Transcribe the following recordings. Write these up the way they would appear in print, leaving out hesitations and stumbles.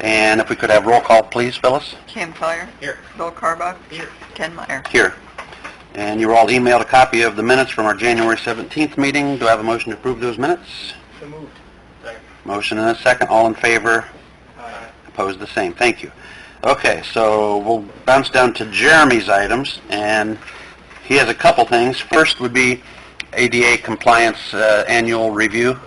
And if we could have roll call, please, Phyllis? Cam Collier. Here. Bill Carbach. Here. Ken Meyer. Here. And you were all emailed a copy of the minutes from our January 17th meeting. Do I have a motion to approve those minutes? So moved. Second. Motion and a second. All in favor? Aye. Opposed, the same. Thank you. Okay, so we'll bounce down to Jeremy's items, and he has a couple things. First would be ADA compliance annual review.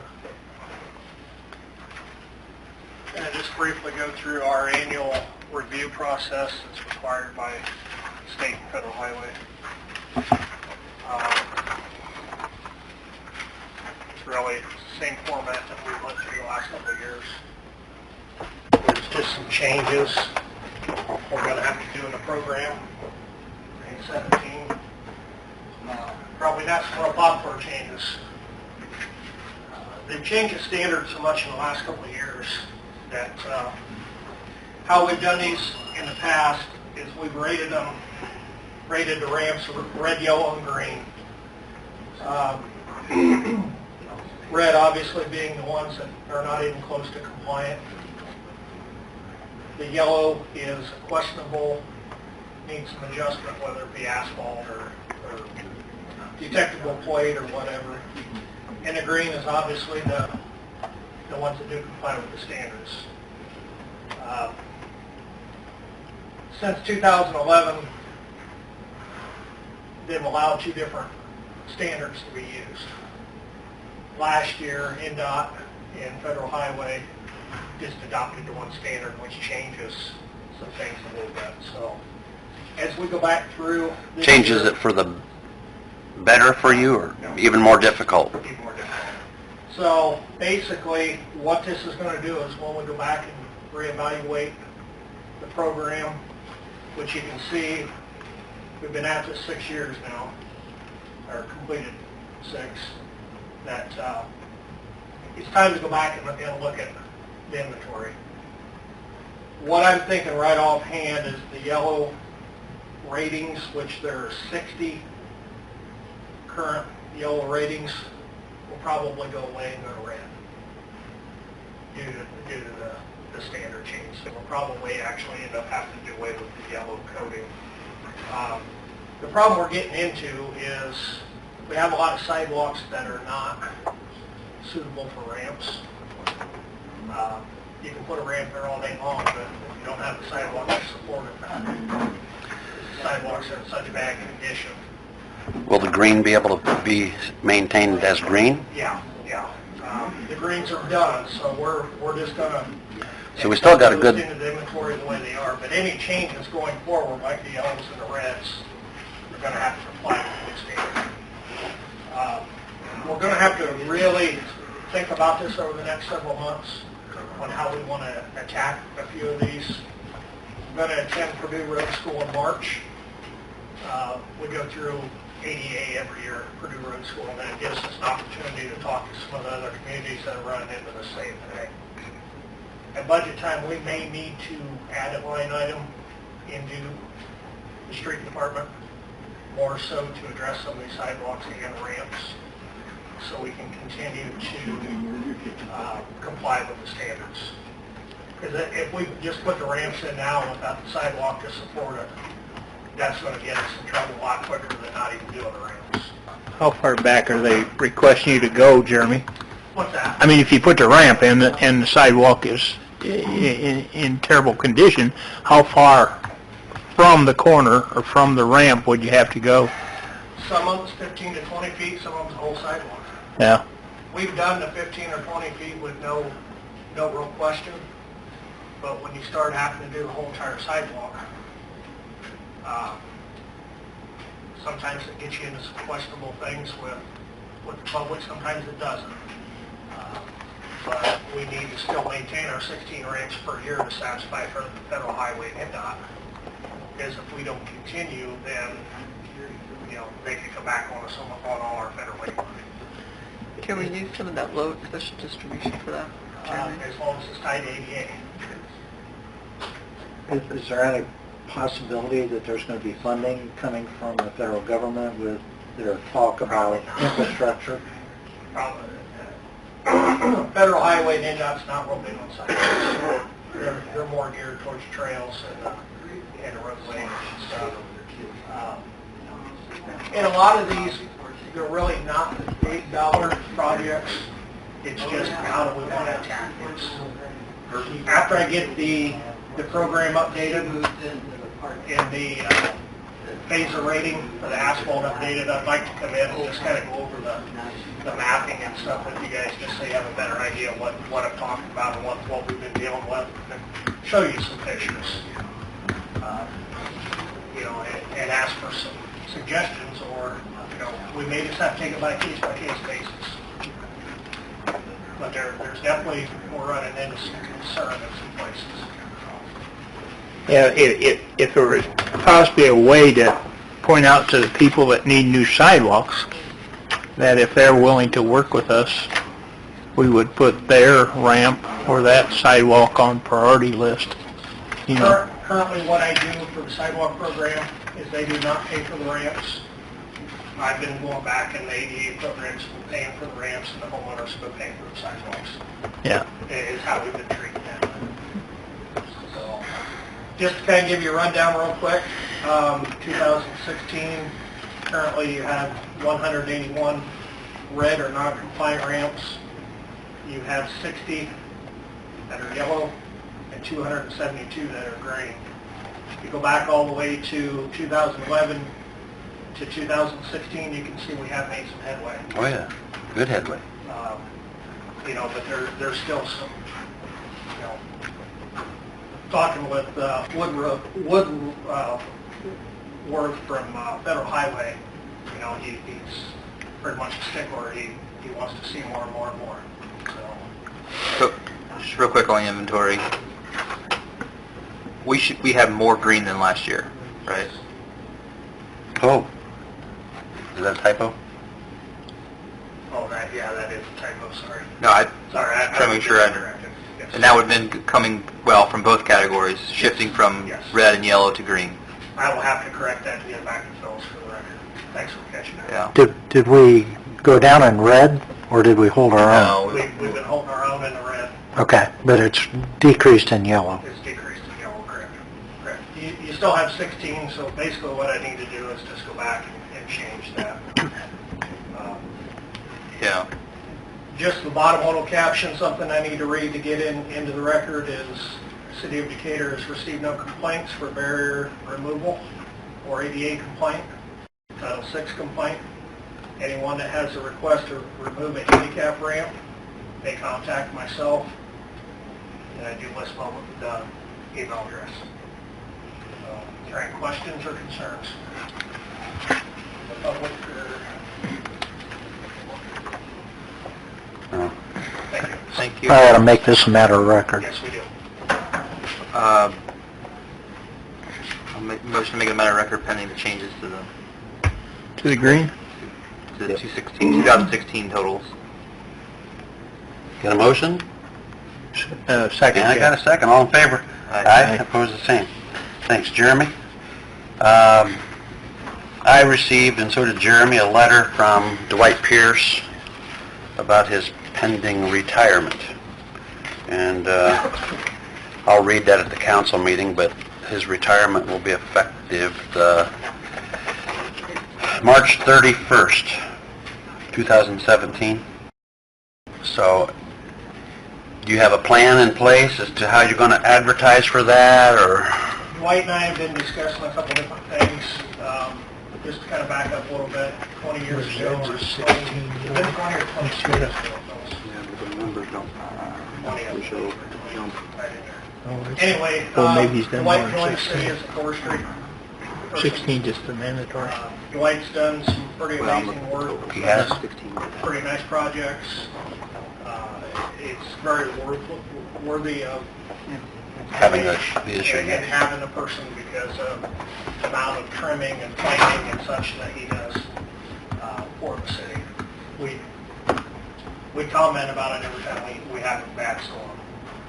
And just briefly go through our annual review process that's required by state and federal highway. It's really the same format that we went through the last couple of years. There's just some changes we're going to have to do in the program in 17. Probably not some real popular changes. They've changed the standard so much in the last couple of years that how we've done these in the past is we've rated the ramps red, yellow, and green. Red obviously being the ones that are not even close to compliant. The yellow is questionable, needs some adjustment, whether it be asphalt or detectable plate or whatever. And the green is obviously the ones that do comply with the standards. Since 2011, they've allowed two different standards to be used. Last year, NDOT and Federal Highway just adopted the one standard, which changes some things a little bit. So as we go back through this Changes year, it for the better for you, or even more difficult? even more difficult. So basically, what this is going to do is when we go back and reevaluate the program, which you can see, we've been at this 6 years now, or completed 6, that it's time to go back and look at the inventory. What I'm thinking right offhand is the yellow ratings, which there are 60 current yellow ratings, will probably go away and go to red due to the standard change. So we'll probably actually end up having to do away with the yellow coating. The problem we're getting into is we have a lot of sidewalks that are not suitable for ramps. You can put a ramp there all day long, but if you don't have the sidewalk to support it, sidewalks are in such bad condition. Will the green be able to be maintained as green? Yeah. The greens are done, so we're just gonna. So we still got a good- into the inventory the way they are, but any changes going forward, like the yellows and the reds, we're gonna have to comply with the standard. We're gonna have to really think about this over the next several months on how we want to attack a few of these. I'm going to attend Purdue Road School in March. We go through ADA every year at Purdue Road School, and it gives us an opportunity to talk to some of the other communities that are running into the same thing. At budget time, we may need to add a line item into the street department, more so to address some of these sidewalks and ramps, so we can continue to comply with the standards. Because if we just put the ramps in now without the sidewalk to support it, that's going to get us in trouble a lot quicker than not even doing the ramps. How far back are they requesting you to go, Jeremy? What's that? I mean, if you put the ramp in and the sidewalk is in terrible condition, how far from the corner or from the ramp would you have to go? Some of it's 15 to 20 feet, some of it's the whole sidewalk. Yeah. We've done the 15 or 20 feet with no real question, but when you start having to do the whole entire sidewalk, sometimes it gets you into some questionable things with the public, sometimes it doesn't. But we need to still maintain our 16 ramps per year to satisfy for the Federal Highway and NDOT. Because if we don't continue, then, they can come back on us on all our federal aid money. Can we use some of that low special distribution for that, Jeremy? As long as it's tied to ADA. Is there any possibility that there's going to be funding coming from the federal government with their talk about infrastructure? Federal Highway and NDOT's not real big on sidewalks. They're more geared towards trails and roadways and stuff. And a lot of these, they're really not the big dollar projects. It's just how do we want to attack this. After I get the program updated and the phaser rating for the asphalt updated, I'd like to come in and just kind of go over the mapping and stuff with you guys, just so you have a better idea of what I'm talking about and what we've been dealing with, and show you some pictures. And ask for some suggestions, or, we may just have to take it by case basis. But there's definitely, we're running into some concern in some places. Yeah, if there was possibly a way to point out to the people that need new sidewalks, that if they're willing to work with us, we would put their ramp or that sidewalk on priority list. Currently, what I do for the sidewalk program is they do not pay for the ramps. I've been going back, and the ADA programs have been paying for the ramps, and the homeowners have been paying for the sidewalks. Yeah. Is how we've been treating that. So, just to kind of give you a rundown real quick, 2016, currently you have 181 red or non-compliant ramps. You have 60 that are yellow and 272 that are green. If you go back all the way to 2011 to 2016, you can see we have made some headway. Oh, yeah. Good headway. But there's still some, talking with Woodworth from Federal Highway, he's pretty much a stickler. He wants to see more and more and more. So, just real quick on the inventory, we have more green than last year, right? Oh. Is that a typo? Oh, that is a typo, sorry. No, I'm Sorry, trying to make sure Yes. and that would have been coming, from both categories, shifting from Yes. red and yellow to green. I will have to correct that and get it back to Phyllis for the record. Thanks for catching that. Yeah. Did we go down in red, or did we hold our own? No, We've been holding our own in the red. Okay, but it's decreased in yellow. It's decreased in yellow, correct. You still have 16, so basically what I need to do is just go back and change that. yeah. Just the bottom little caption, something I need to read to get into the record is, City of Decatur has received no complaints for barrier removal or ADA complaint, Title VI complaint. Anyone that has a request to remove a handicap ramp may contact myself, and I do list the email address. Is there any questions or concerns? The public No. Thank you. Thank you. I ought to make this a matter of record. Yes, we do. I'll make motion to make a matter of record pending the changes to To the green? the 2016 totals. Got a motion? Second. And I got a second. All in favor? Aye. Opposed, the same. Thanks, Jeremy. I received, and so did Jeremy, a letter from Dwight Pierce about his pending retirement. And I'll read that at the council meeting, but his retirement will be effective March 31st, 2017. So, do you have a plan in place as to how you're going to advertise for that, or? Dwight and I have been discussing a couple different things. Just to kind of back up a little bit, 20 years ago, or 20 or 22 years ago. The numbers don't show jump. Anyway, Well, maybe he's done Dwight more than joined the 16. city as a forestry person. 16 just the mandatory. Dwight's done some pretty amazing work. He has? Pretty nice projects. It's very worthy of Having the issue, and yeah. having a person because of the amount of trimming and planting and such that he does for the city. We comment about it every time we have a bad storm.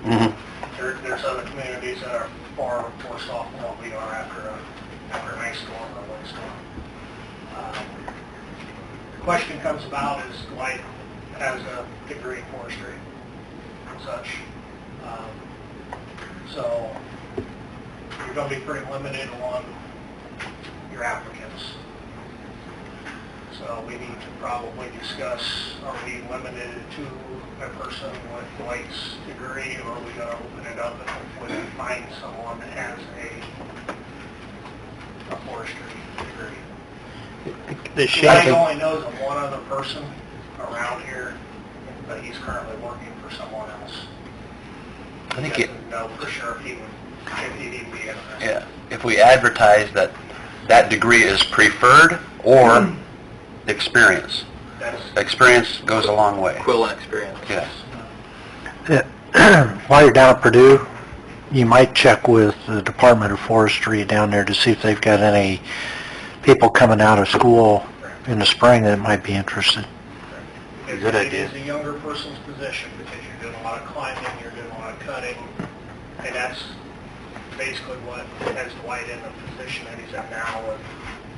Mm-hmm. There's other communities that are far worse off than what we are after an ice storm or a windstorm. The question comes about is Dwight has a degree in forestry and such. So you're going to be pretty limited on your applicants. So we need to probably discuss, are we limited to a person with Dwight's degree, or are we going to open it up and hopefully find someone that has a forestry degree? The Dwight shame, only knows of one other person around here, but he's currently working for someone else. I think He it, doesn't know for sure if he'd even be interested. yeah, if we advertise that that degree is preferred or experience. That's, Experience goes a long way. Equivalent experience. Yes. While you're down at Purdue, you might check with the Department of Forestry down there to see if they've got any people coming out of school in the spring that might be interested. Good idea. It is a younger person's position because you're doing a lot of climbing, you're doing a lot of cutting, and that's basically what has Dwight in the position that he's in now. With,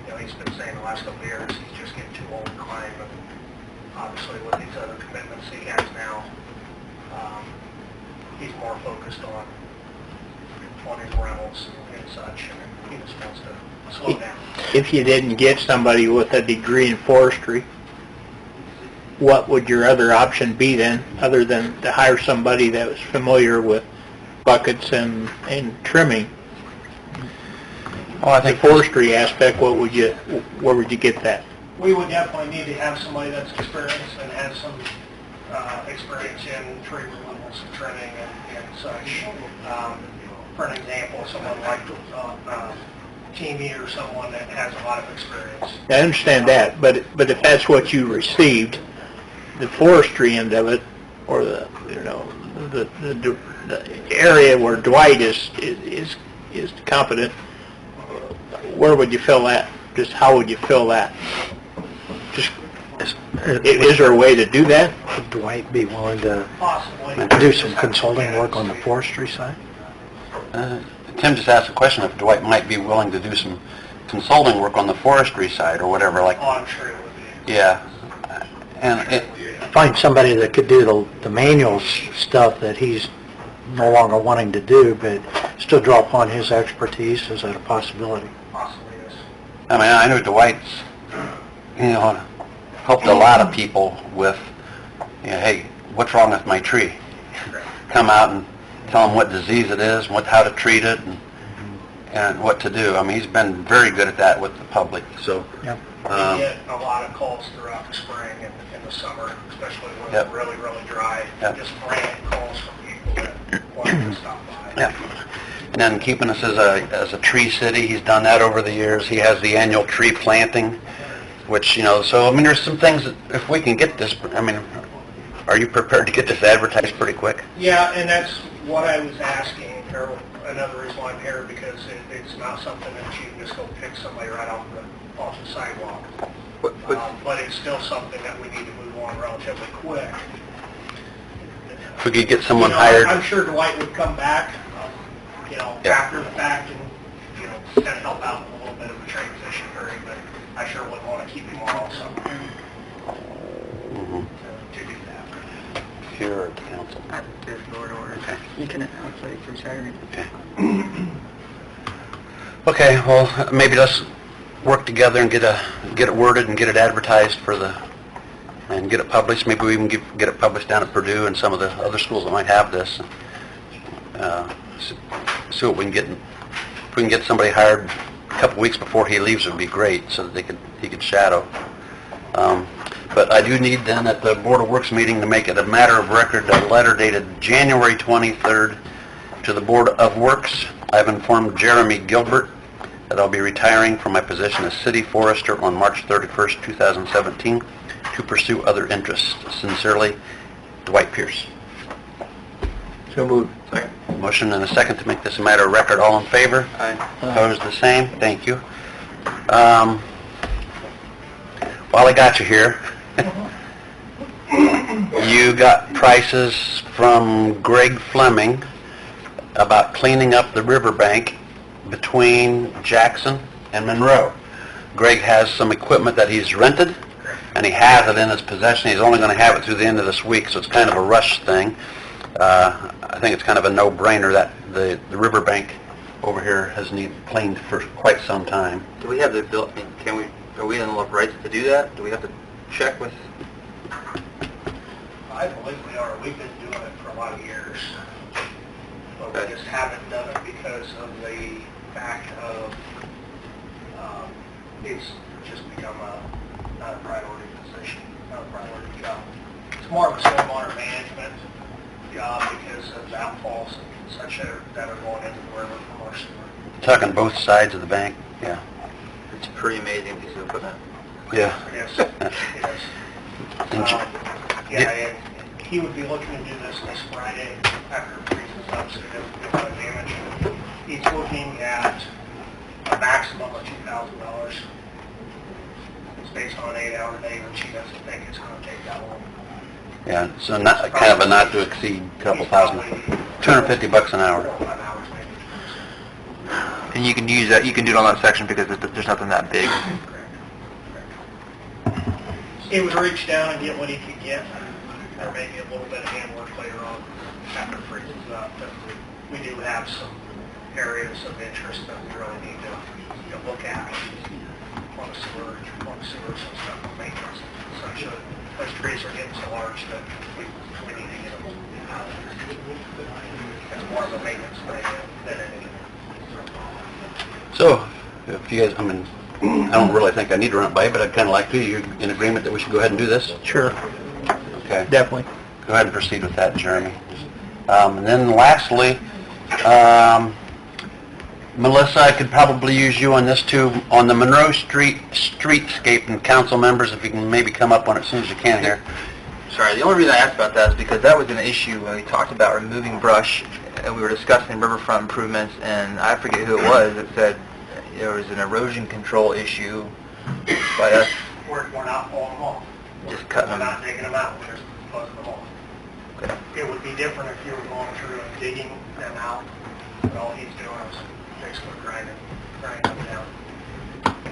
you know, he's been saying the last couple of years he's just getting too old to climb, and obviously with these other commitments he has now, he's more focused on his rentals and such, and he just wants to slow down. if you didn't get somebody with a degree in forestry, what would your other option be then, other than to hire somebody that was familiar with buckets and trimming? Well, I The think forestry aspect, where would you get that? We would definitely need to have somebody that's experienced and has some experience in tree removals and trimming and such. For an example, someone like Teamy or someone that has a lot of experience. I understand that, but if that's what you received, the forestry end of it, or the area where Dwight is competent, where would you fill that? Just how would you fill that? Just, is there a way to do that? Would Dwight be willing to Possibly. do some consulting work on the forestry side? Tim just asked a question if Dwight might be willing to do some consulting work on the forestry side or whatever, like, Oh, I'm sure it would be. yeah. And it, Find somebody that could do the manual stuff that he's no longer wanting to do, but still draw upon his expertise. Is that a possibility? Possibly, yes. I mean, I know Dwight's, helped a lot of people with, hey, what's wrong with my tree? Come out and tell them what disease it is, how to treat it, and what to do. I mean, he's been very good at that with the public, so. Yep. We get a lot of calls throughout the spring and in the summer, especially when Yep. it's really, really dry. Yep. Just random calls from people that want to stop by. Yeah. And then keeping us as a tree city, he's done that over the years. He has the annual tree planting, which, so, I mean, there's some things that, if we can get this, I mean, are you prepared to get this advertised pretty quick? Yeah, and that's what I was asking, or another reason why I'm here, because it's not something that you can just go pick somebody right off the sidewalk. But it's still something that we need to move on relatively quick. If we could get someone I'm hired, sure Dwight would come back, Yeah. after the fact and, kind of help out with a little bit of a transition period, but I sure wouldn't want to keep him on all summer to do that. here at the council. There's board order. Okay. You can announce that he's retiring. Okay. Okay, well, maybe let's work together and get it worded and get it advertised and get it published. Maybe we even get it published down at Purdue and some of the other schools that might have this. See what we can get. If we can get somebody hired a couple weeks before he leaves, it would be great, so that he could shadow. But I do need then at the Board of Works meeting to make it a matter of record, a letter dated January 23rd to the Board of Works. I've informed Jeremy Gilbert that I'll be retiring from my position as City Forester on March 31st, 2017 to pursue other interests. Sincerely, Dwight Pierce. So moved. Motion and a second to make this a matter of record. All in favor? Aye. Opposed, the same. Thank you. While I got you here, you got prices from Greg Fleming about cleaning up the riverbank between Jackson and Monroe. Greg has some equipment that he's rented, and he has it in his possession. He's only going to have it through the end of this week, so it's kind of a rush thing. I think it's kind of a no-brainer that the riverbank over here has needed planed for quite some time. Do we have the bill, are we in the rights to do that? Do we have to check with? I believe we are. We've been doing it for a lot of years. But we Okay. just haven't done it because of the fact of, it's just become not a priority position, not a priority job. It's more of a stormwater management job because of outfalls and such that are going into the river from our sewer. Talking both sides of the bank? Yeah. It's a pretty amazing piece of equipment. Yeah. Yes, it is. Yeah, and he would be looking to do this Friday after it freezes up, so if no damage. He's looking at a maximum of $2,000. It's based on an 8-hour day, which he doesn't think it's going to take that long. Yeah, so not, kind of a not to exceed couple thousand, $250 an hour. 5 hours maybe. And you can use that, you can do it on that section because there's nothing that big. He would reach down and get what he could get, or maybe a little bit of handwork later on after it freezes up. But we do have some areas of interest that we really need to look at on the sewer, some stuff on maintenance. So those trees are getting so large that we need to get them out. It's more of a maintenance thing than anything. So, if you guys, I mean, I don't really think I need to run it by you, but I'd kind of like to. You're in agreement that we should go ahead and do this? Sure, Okay. definitely. Go ahead and proceed with that, Jeremy. And then lastly, Melissa, I could probably use you on this too, on the Monroe Street streetscape, and council members, if you can maybe come up on it as soon as you can here. Sorry, the only reason I asked about that is because that was an issue when we talked about removing brush, and we were discussing riverfront improvements, and I forget who it was that said there was an erosion control issue by us We're not pulling them off. just cutting We're them. not taking them out, we're just closing them off. Okay. It would be different if you were going through and digging them out, but all he's doing is basically grinding them down.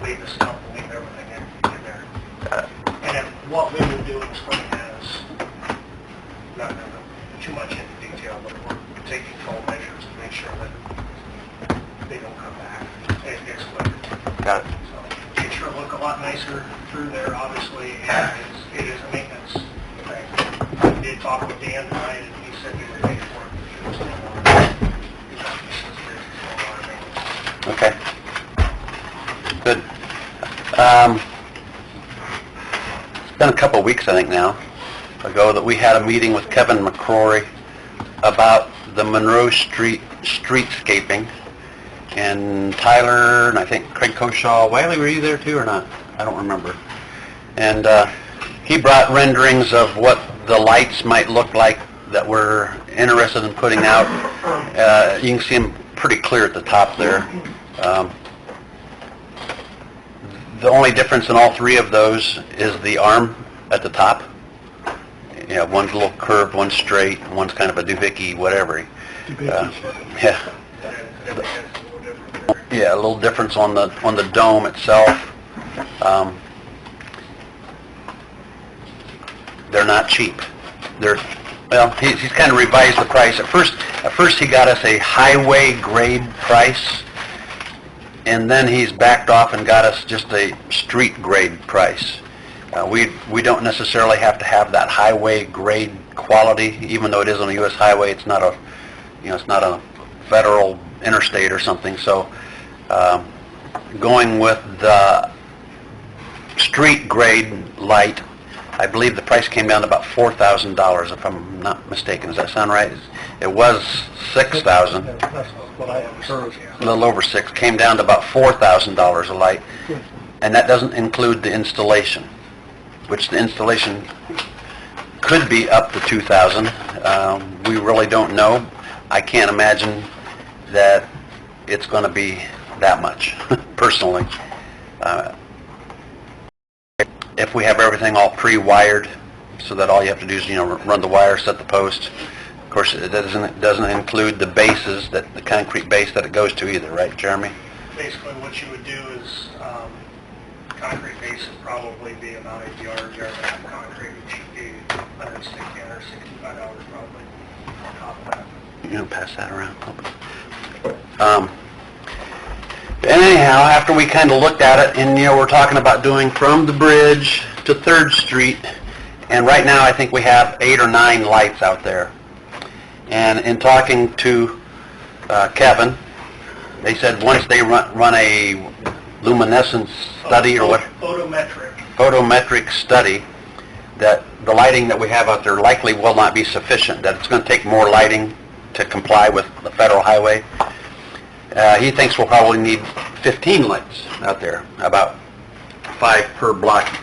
Leave the stump, leave everything in there. Got it. And then what we would do in the spring is, not to go too much into detail, but we're taking control measures to make sure that they don't come back. It's clear. Got it. So it sure look a lot nicer through there, obviously, and it is a maintenance thing. I did talk with Dan tonight, and he said he would pay for it. It was still on. Okay. Good. It's been a couple of weeks, I think now, ago that we had a meeting with Kevin McCrory about the Monroe Street streetscaping. And Tyler, and I think Craig Koshaw, Wiley, were you there too or not? I don't remember. And he brought renderings of what the lights might look like that we're interested in putting out. You can see them pretty clear at the top there. The only difference in all three of those is the arm at the top. Yeah, one's a little curved, one's straight, and one's kind of a doohickey, whatever. Yeah. Yeah, a little difference on the dome itself. They're not cheap. Well, he's kind of revised the price. At first he got us a highway grade price, and then he's backed off and got us just a street grade price. We don't necessarily have to have that highway grade quality, even though it is on a U.S. highway. It's not a, it's not a federal interstate or something. So, going with the street grade light, I believe the price came down to about $4,000, if I'm not mistaken. Does that sound right? It was $6,000. That's what I heard. A little over $6,000, came down to about $4,000 a light, and that doesn't include the installation, which the installation could be up to $2,000. We really don't know. I can't imagine that it's going to be that much, personally. If we have everything all pre-wired, so that all you have to do is, run the wire, set the post. Of course, it doesn't include the bases, the concrete base that it goes to either, right, Jeremy? Basically, what you would do is, concrete base would probably be about a yard and a half concrete, which should be $160, $165 probably. top of that. You know, pass that around. Anyhow, after we kind of looked at it, and, you know, we're talking about doing from the bridge to 3rd Street, and right now I think we have 8 or 9 lights out there. And in talking to Kevin, they said once they run a luminescence study or what? Photometric study, that the lighting that we have out there likely will not be sufficient, that it's going to take more lighting to comply with the federal highway. He thinks we'll probably need 15 lights out there, about 5 per block,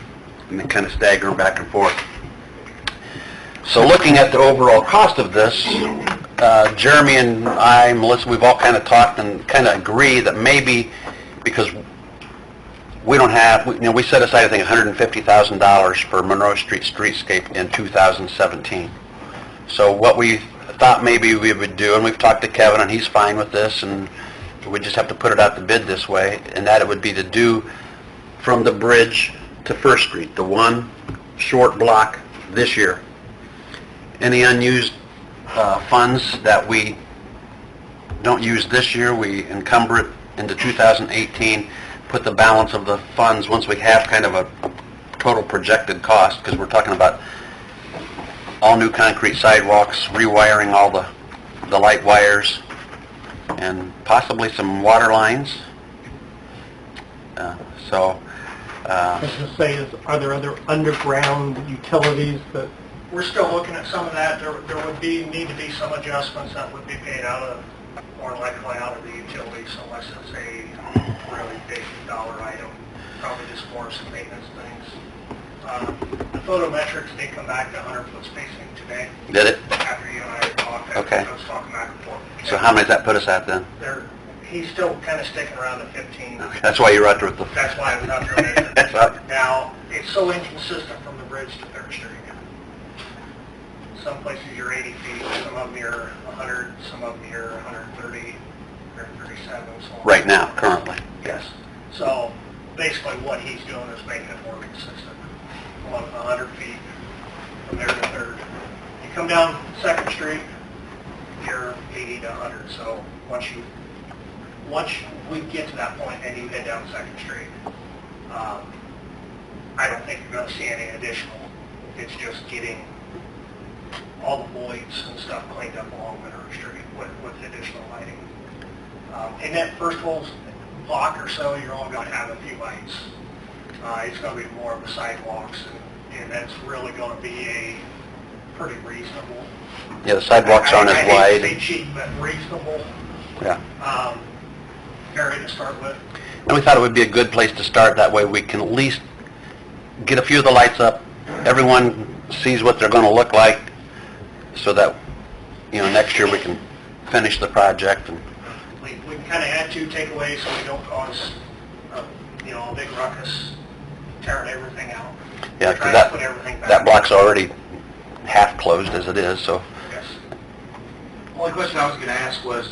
and then kind of stagger them back and forth. So looking at the overall cost of this, Jeremy and I, Melissa, we've all kind of talked and kind of agree that maybe, because we don't have, you know, we set aside, I think, $150,000 for Monroe Street streetscape in 2017. So what we thought maybe we would do, and we've talked to Kevin, and he's fine with this, and we just have to put it out to bid this way, and that it would be to do from the bridge to 1st Street, the one short block this year. Any unused funds that we don't use this year, we encumber it into 2018, put the balance of the funds, once we have kind of a total projected cost, because we're talking about all new concrete sidewalks, rewiring all the light wires, and possibly some water lines. I was going to say, are there other underground utilities that... We're still looking at some of that. There would need to be some adjustments that would be paid out of, more likely out of the utilities, unless it's a really big dollar item. Probably just more some maintenance things. The photometrics did come back to 100-foot spacing today. Did it? After you and I had talked, Okay. I was talking back and forth. So how many does that put us at then? He's still kind of sticking around at 15. Okay. That's why you're out there with the... That's why I was out there measuring. That's right. Now, it's so inconsistent from the bridge to 3rd Street. Some places you're 80 feet, some of them you're 100, some of them you're 130, 137, so on. Right now, currently. Yes. So basically what he's doing is making it more consistent. 100 feet from there to 3rd. You come down 2nd Street, you're 80 to 100. So once we get to that point and you head down 2nd Street, I don't think you're going to see any additional. It's just getting all the voids and stuff cleaned up along Monroe Street with additional lighting. In that first whole block or so, you're only going to have a few lights. It's going to be more of the sidewalks, and that's really going to be a pretty reasonable. Yeah, the sidewalks aren't as I hate wide. to say cheap, but reasonable Yeah. area to start with. And we thought it would be a good place to start. That way we can at least get a few of the lights up. Everyone sees what they're going to look like, so that, you know, next year we can finish the project. And We can kind of add 2 takeaways so we don't cause, a big ruckus, tearing everything out. yeah, Try because to put everything back. that block's already half closed as it is, so. Yes. Only question I was going to ask was,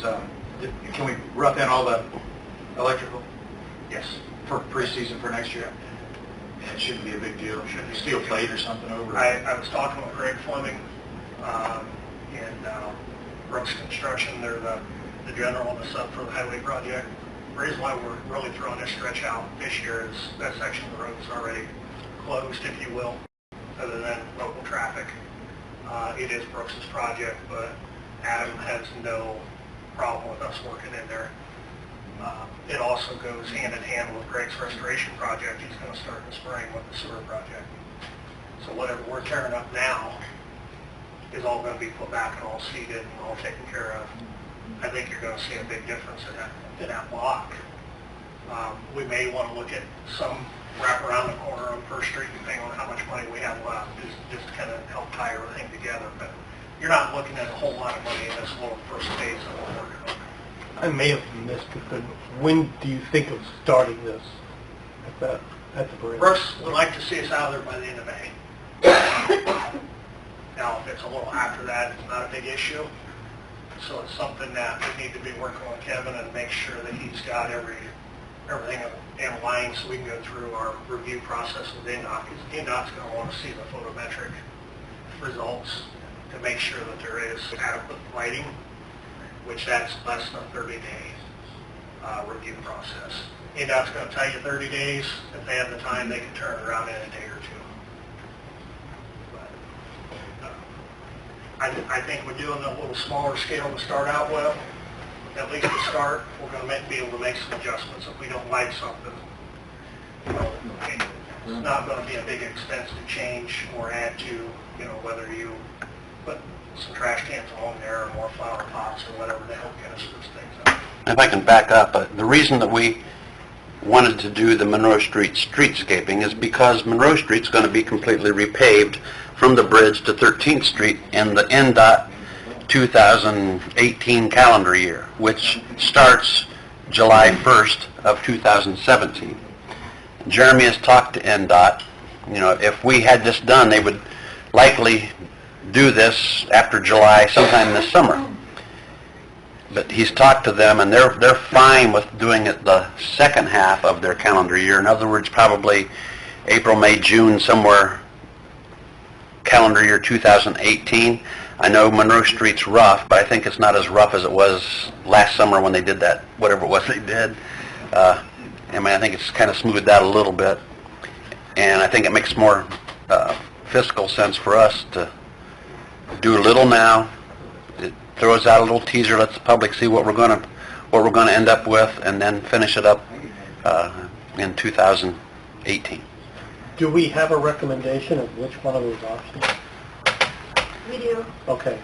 can we rough in all the electrical Yes. for pre-season for next year? It shouldn't be a big deal. Should be steel plate or something over it. I was talking with Greg Fleming, and Brooks Construction. They're the general on the sub for the highway project. The reason why we're really throwing this stretch out this year is that section of the road is already closed, if you will, other than local traffic. It is Brooks's project, but Adam has no problem with us working in there. It also goes hand in hand with Greg's restoration project. He's going to start in the spring with the sewer project. So whatever we're tearing up now is all going to be put back and all seeded and all taken care of. I think you're going to see a big difference in that block. We may want to look at some wrap around the corner on First Street, depending on how much money we have left, just to kind of help tie everything together. But you're not looking at a whole lot of money in this little first phase that we're working on. I may have missed it, but when do you think of starting this at the bridge? Brooks would like to see us out of there by the end of May. Now, if it's a little after that, it's not a big issue. So it's something that we need to be working with Kevin and make sure that he's got everything in line so we can go through our review process with NDOT, because NDOT's going to want to see the photometric results to make sure that there is adequate lighting, which that's less than a 30-day review process. NDOT's going to tell you 30 days. If they have the time, they can turn it around in a day or two. But, I think we're doing a little smaller scale to start out with. At least to start, we're going to be able to make some adjustments. If we don't like something, it's not going to be a big expense to change or add to, whether you put some trash cans along there or more flower pots or whatever to help get us those things up. If I can back up, the reason that we wanted to do the Monroe Street streetscaping is because Monroe Street's going to be completely repaved from the bridge to 13th Street in the NDOT 2018 calendar year, which starts July 1st of 2017. Jeremy has talked to NDOT. If we had this done, they would likely do this after July, sometime this summer. But he's talked to them, and they're fine with doing it the second half of their calendar year. In other words, probably April, May, June, somewhere calendar year 2018. I know Monroe Street's rough, but I think it's not as rough as it was last summer when they did that, whatever it was they did. I think it's kind of smoothed out a little bit, and I think it makes more fiscal sense for us to do a little now. It throws out a little teaser, lets the public see what we're going to end up with, and then finish it up in 2018. Do we have a recommendation of which one of those options? We do. Okay.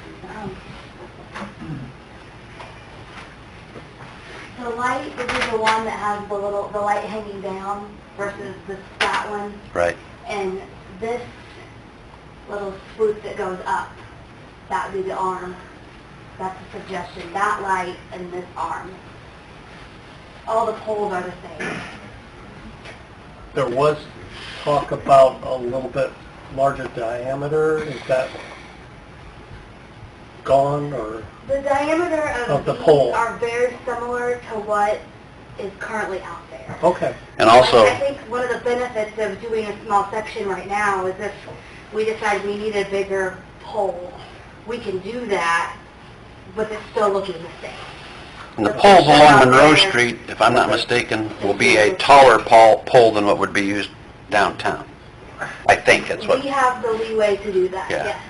The light, this is the one that has the light hanging down versus that one. Right. And this little swoop that goes up, that would be the arm. That's a suggestion. That light and this arm. All the poles are the same. There was talk about a little bit larger diameter. Is that gone, or? The diameter Of the these pole. are very similar to what is currently out there. Okay. And also, I think one of the benefits of doing a small section right now is if we decide we need a bigger pole, we can do that, but it's still looking the same. and the poles along Monroe Street, if I'm not mistaken, will be a taller pole than what would be used downtown. I think that's what... We have the leeway to do that, Yeah. yes.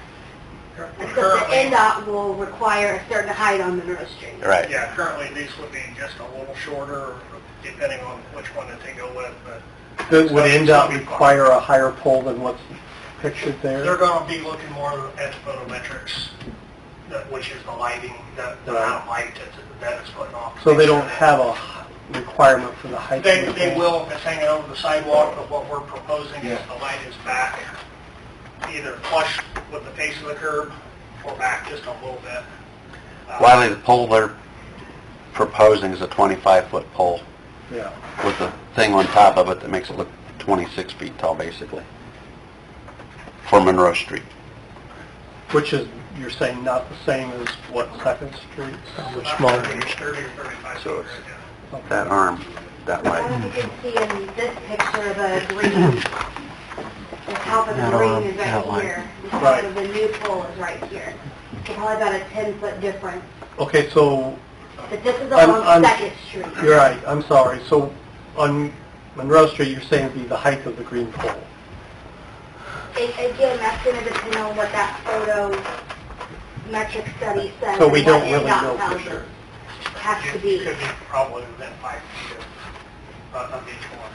Except the NDOT will require a certain height on Monroe Street. Right. Yeah, currently these would be just a little shorter, depending on which one that they go with, but Would NDOT require a higher pole than what's pictured they're there? going to be looking more at the photometrics, which is the lighting, the amount of light that it's putting off. So they don't have a requirement for the height? of the They pole? will, if it's hanging over the sidewalk, but what we're proposing is the light is back, either flush with the face of the curb or back just a little bit. Wiley, the pole they're proposing is a 25-foot pole Yeah. with a thing on top of it that makes it look 26 feet tall, basically, for Monroe Street. Which is, you're saying, not the same as what, Second Street? Or About smaller? 30 or 35 So feet, yeah. That arm, that I light. don't know if you can see in this picture the green. The top of the That green arm, is that right light. here. The top Right. of the new pole is right here. So probably about a 10-foot difference. Okay, so, But this is I'm- along Second Street. you're right, I'm sorry. So on Monroe Street, you're saying it'd be the height of the green pole? Again, that's going to depend on what that photometric study says. So we and what don't really NDOT know tells for sure. us. Has to be. Could be probably within 5 feet of each one.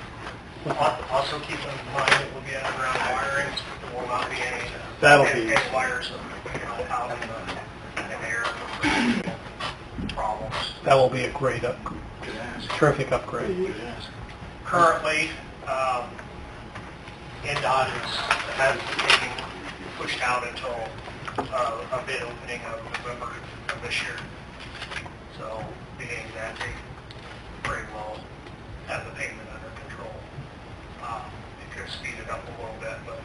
Also keep in mind that we'll be underground wiring, there will not be any That'll be- any wires out in the air for problems. That will be a great terrific upgrade. Currently, NDOT has been pushed out until a bid opening of November of this year. So, being that they very well have the pavement under control. It could speed it up a little bit, but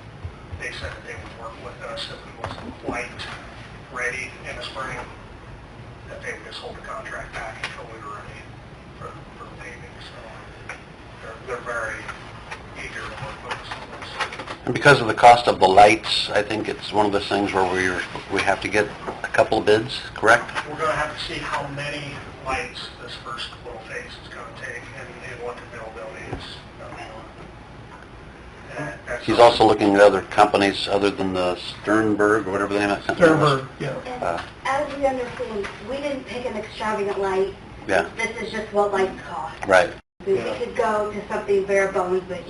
they said that they would work with us if we wasn't quite ready in the spring, that they would just hold the contract back until we were ready for the paving. So they're very eager to work with us on this. And because of the cost of the lights, I think it's one of those things where we have to get a couple of bids, correct? We're going to have to see how many lights this first little phase is going to take and what the availability is. He's also looking at other companies other than the Sternberg, or whatever the name of that company was. Sternberg, yeah. And as we understand, we didn't pick an extravagant light. Yeah. This is just what lights cost. Right. We could go to something bare bones, but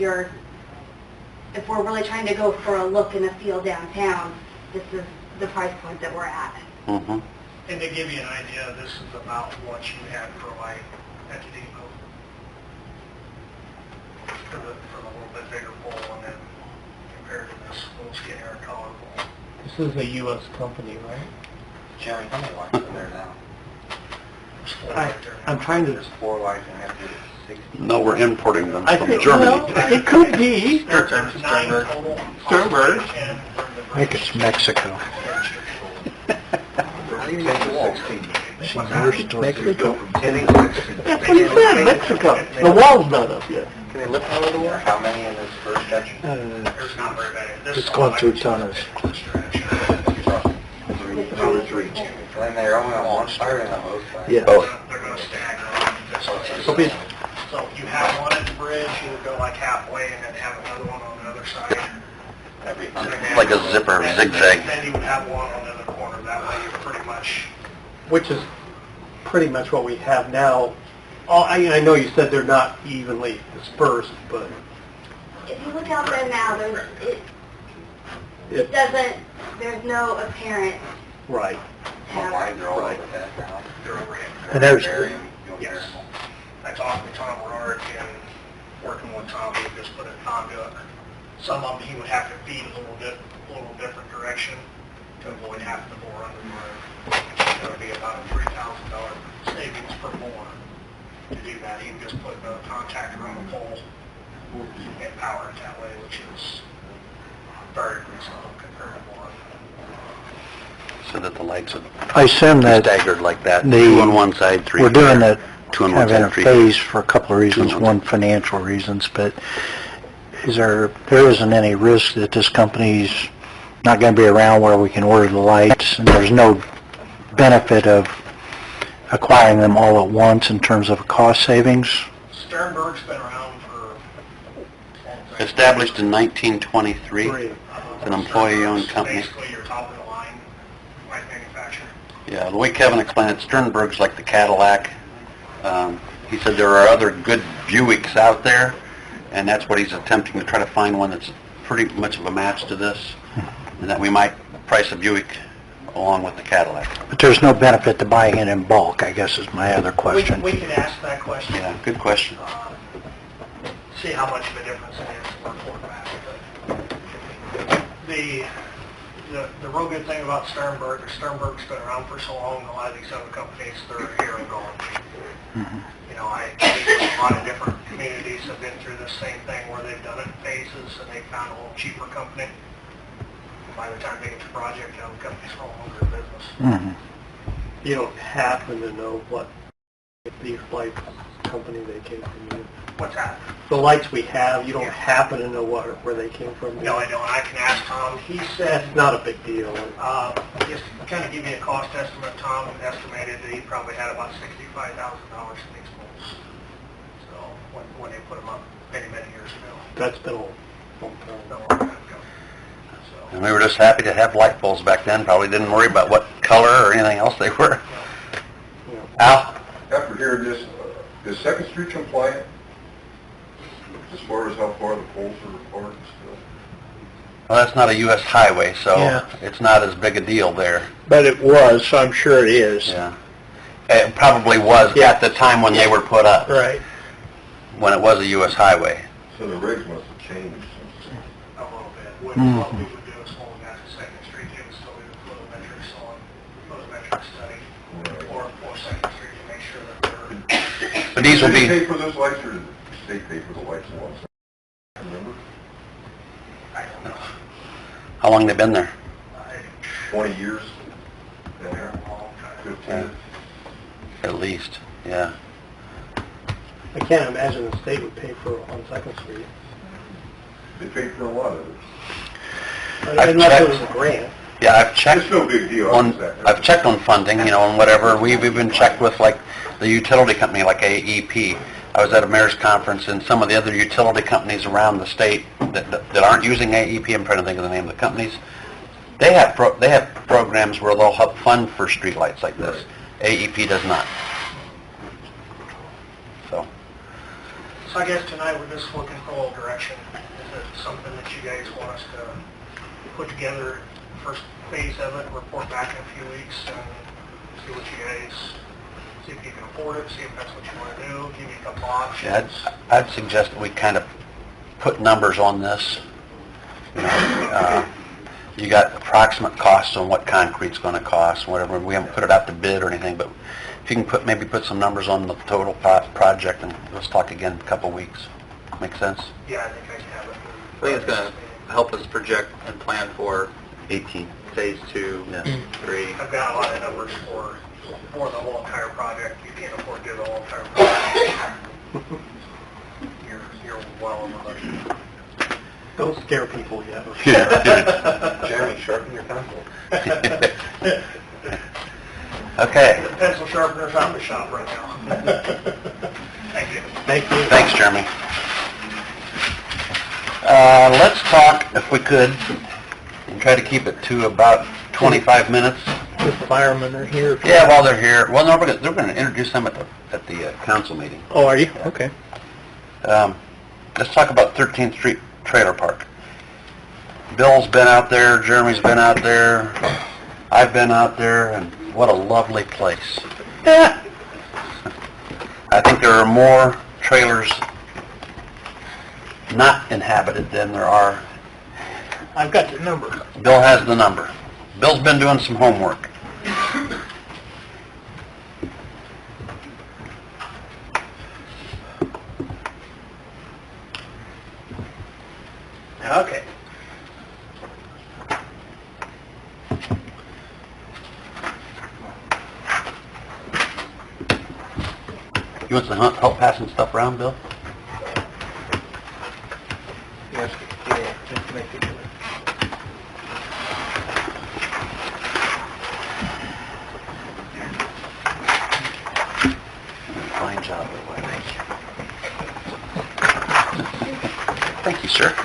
if we're really trying to go for a look and a feel downtown, this is the price point that we're at. Mm-hmm. And to give you an idea, this is about what you had for light at the depot. For the little bit bigger pole, and then compared to this little skinnier taller pole. This is a U.S. company, right? Jeremy, how many lights are there now? There's four right there. I'm trying to... There's 4 lights and we have to get 60. No, we're importing them I from think, Germany. well, it could be. There's 9 total. Sternberg. And I think it's Mexico. Mexico? That's what he said, Mexico. The wall's not up yet. Can they lift out of the water? How many in this first section? there's not very many. This It's is going all through lights. tonnage. And they're only on one side and on both sides? Yeah. Both. They're going to stagger on this. So if you have one at the bridge, you would go like halfway and then have another one on the other side. Like a zipper, zigzag. Then you would have one on the other corner. That way you're pretty much... Which is pretty much what we have now. I know you said they're not evenly dispersed, but If you look out there now, it doesn't, there's no apparent right. Well, lines are all like that now. They're overhead. And there's, Yes. I talked with Tom Bernard and working with Tom, he would just put a conduit. Some of them he would have to feed a little different direction to avoid having to bore under the road. It would be about a $3,000 savings per bore to do that. He would just put a contactor on the pole and power it that way, which is very reasonable compared to boring. So that the lights would I assume be that staggered like that. the- 2 on one side, 3 we're doing that Two on kind one of in side, a 3 phase for a couple of reasons. Two on One, financial reasons, but there isn't any risk that this company's not going to be around where we can order the lights, and there's no benefit of acquiring them all at once in terms of cost savings? Sternberg's been around for... Established in 1923. It's an employee-owned company. Basically your top of the line light manufacturer. Yeah, the way Kevin explained it, Sternberg's like the Cadillac. He said there are other good Buicks out there, and that's what he's attempting to try to find one that's pretty much of a match to this, and that we might price a Buick along with the Cadillac. But there's no benefit to buying it in bulk, I guess is my other question. We can ask that question. Yeah, good question. See how much of a difference it is for quarterback. The real good thing about Sternberg's been around for so long, a lot of these other companies, they're here and gone. You know, a lot of different communities have been through the same thing where they've done it in phases and they found a little cheaper company. By the time they get to project, the company's no longer in business. You don't happen to know what these lights company they came from. What's that? The lights we have, you don't happen to know where they came from. No, I don't. I can ask Tom. He said, It's not a big deal. just kind of give you a cost estimate, Tom estimated that he probably had about $65,000 in these poles. So, when they put them up many years ago. That's been a long No time. longer ago. So, And we were just happy to have light poles back then, probably didn't worry about what color or anything else they were. Al? After hearing this, is Second Street compliant as far as how far the poles are apart and stuff? Well, that's not a U.S. highway, so Yeah. it's not as big a deal there. But it was, so I'm sure it is. Yeah. It probably was Yeah. at the time when they were put up, Right. when it was a U.S. highway. So the rigs must have changed since then. a little bit. What we would do is when we got to Second Street, it was still do a photometric study or Second Street to make sure that they're... But these will Did they be, pay for those lights or did the state pay for the lights once? Remember? I don't know. how long they been there? 20 years? Been there? Long time. 15? At least, yeah. I can't imagine the state would pay for on Second Street. They paid for a lot of it. Unless it was a grant. Yeah, I've checked It's no big deal. I've checked on funding, and whatever. We've even checked with like the utility company, like AEP. I was at a mayor's conference, and some of the other utility companies around the state that aren't using AEP, I'm trying to think of the name of the companies, they have programs where they'll help fund for streetlights like this. AEP does not. So, So I guess tonight we're just looking for a little direction. Is it something that you guys want us to put together, first phase of it, report back in a few weeks, and see what you guys, see if you can afford it, see if that's what you want to do, give you a couple options. yeah, I'd suggest that we kind of put numbers on this. You know, you got approximate costs on what concrete's going to cost, whatever. We haven't put it out to bid or anything, but if you can maybe put some numbers on the total project, and let's talk again in a couple weeks. Make sense? Yeah, I think I can have it. I think it's going to help us project and plan for 18. phase 2, 3. I've got a lot of numbers for the whole entire project. You can't afford to do the whole entire project. You're well on the budget. Don't scare people yet. Jeremy, sharpen your pencil. Okay. The pencil sharpener's out the shop right now. Thank you. Thank you. Thanks, Jeremy. Let's talk, if we could, and try to keep it to about 25 minutes. The firemen are here. Yeah, while they're here. Well, no, they're going to introduce them at the council meeting. Oh, are you? Okay. Let's talk about 13th Street Trailer Park. Bill's been out there, Jeremy's been out there, I've been out there, and what a lovely place. I think there are more trailers not inhabited than there are. I've got the number. Bill has the number. Bill's been doing some homework. Okay. You want some help passing stuff around, Bill? Yes. Yeah, just make it. Fine job, Bill. Thank you. Thank you, sir.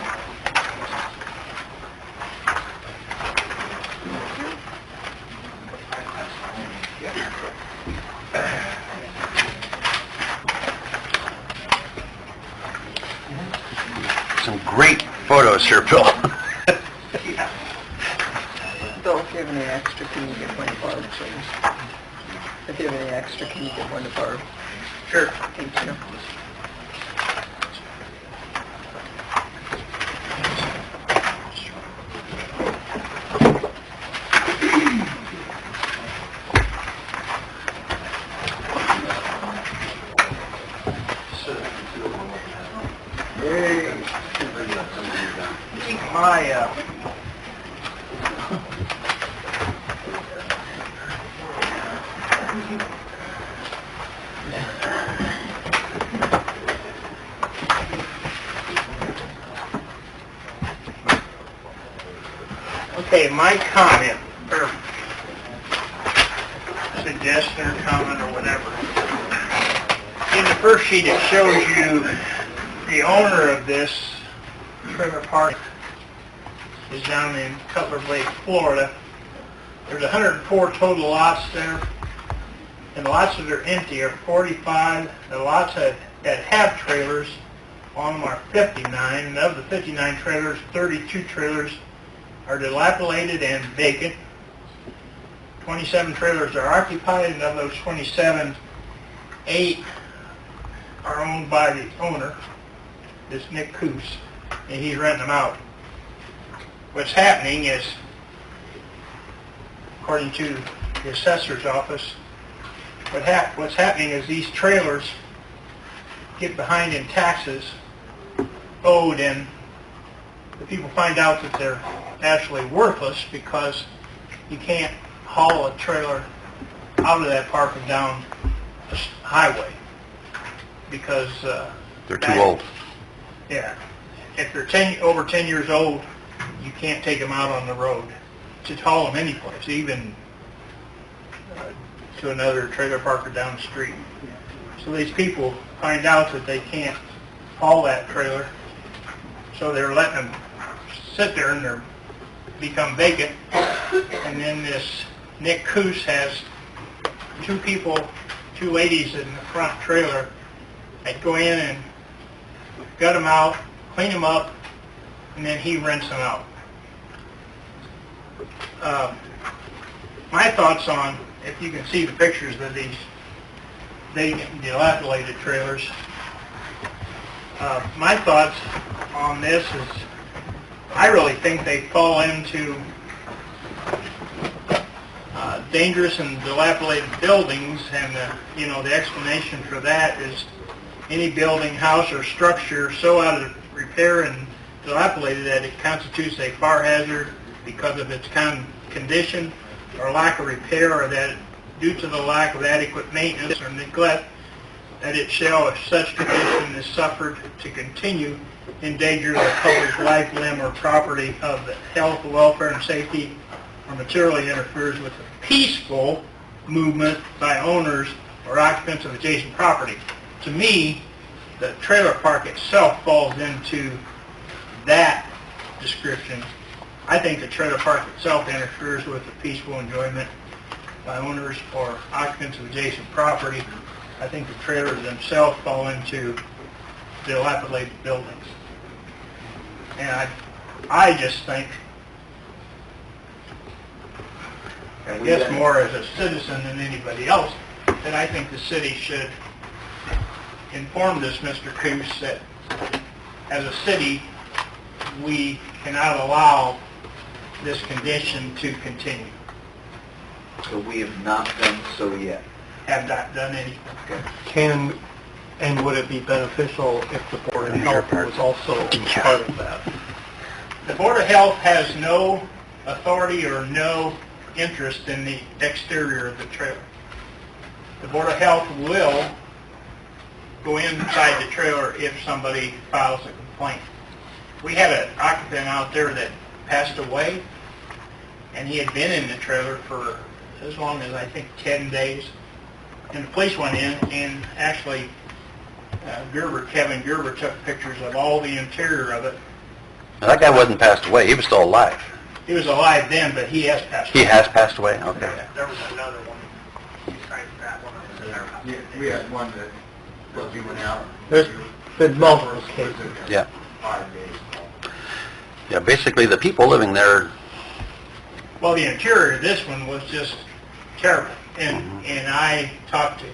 Some great photos here, Bill. Bill, if you have any extra, can you get one to Barb, please? If you have any extra, can you get one to Barb? Sure. Thank you. Okay, my comment, or suggestion or comment or whatever. In the first sheet, it shows you the owner of this trailer park is down in Cutler Lake, Florida. There's 104 total lots there, and the lots that are empty are 45. The lots that have trailers on them are 59, and of the 59 trailers, 32 trailers are dilapidated and vacant. 27 trailers are occupied, and of those 27, 8 are owned by the owner, this Nick Coos, and he's renting them out. What's happening is, according to the assessor's office, what's happening is these trailers get behind in taxes owed, and the people find out that they're actually worthless because you can't haul a trailer out of that park and down the highway because They're too old. Yeah, if they're over 10 years old, you can't take them out on the road to haul them anyplace, even to another trailer parker down the street. So these people find out that they can't haul that trailer, so they're letting them sit there and they're become vacant. And then this Nick Coos has two ladies in the front trailer that go in and gut them out, clean them up, and then he rents them out. My thoughts on, if you can see the pictures of these dilapidated trailers, my thoughts on this is I really think they fall into dangerous and dilapidated buildings, and the explanation for that is any building, house, or structure so out of repair and dilapidated that it constitutes a fire hazard because of its condition or lack of repair, or that due to the lack of adequate maintenance or neglect, that it shall, if such condition is suffered to continue, endanger the public life, limb, or property of the health, welfare, and safety, or materially interferes with the peaceful movement by owners or occupants of adjacent property. To me, the trailer park itself falls into that description. I think the trailer park itself interferes with the peaceful enjoyment by owners or occupants of adjacent property. I think the trailers themselves fall into dilapidated buildings. And I just think, I guess more as a citizen than anybody else, that I think the city should inform this Mr. Coos that as a city, we cannot allow this condition to continue. So we have not done so yet. Have not done anything. Can, and would it be beneficial if the Board of Health was also part of that? The Board of Health has no authority or no interest in the exterior of the trailer. The Board of Health will go inside the trailer if somebody files a complaint. We had an occupant out there that passed away, and he had been in the trailer for as long as, I think, 10 days. And the police went in, and actually Kevin Gerber took pictures of all the interior of it. Now, that guy wasn't passed away. He was still alive. He was alive then, but he has passed away. He has passed away? Okay. Yeah, there was another one besides that one that was in there. Yeah, we had one that went out. There's been multiple cases. Yeah. 5 days. Yeah, basically the people living there, Well, the interior of this one was just terrible. And I talked to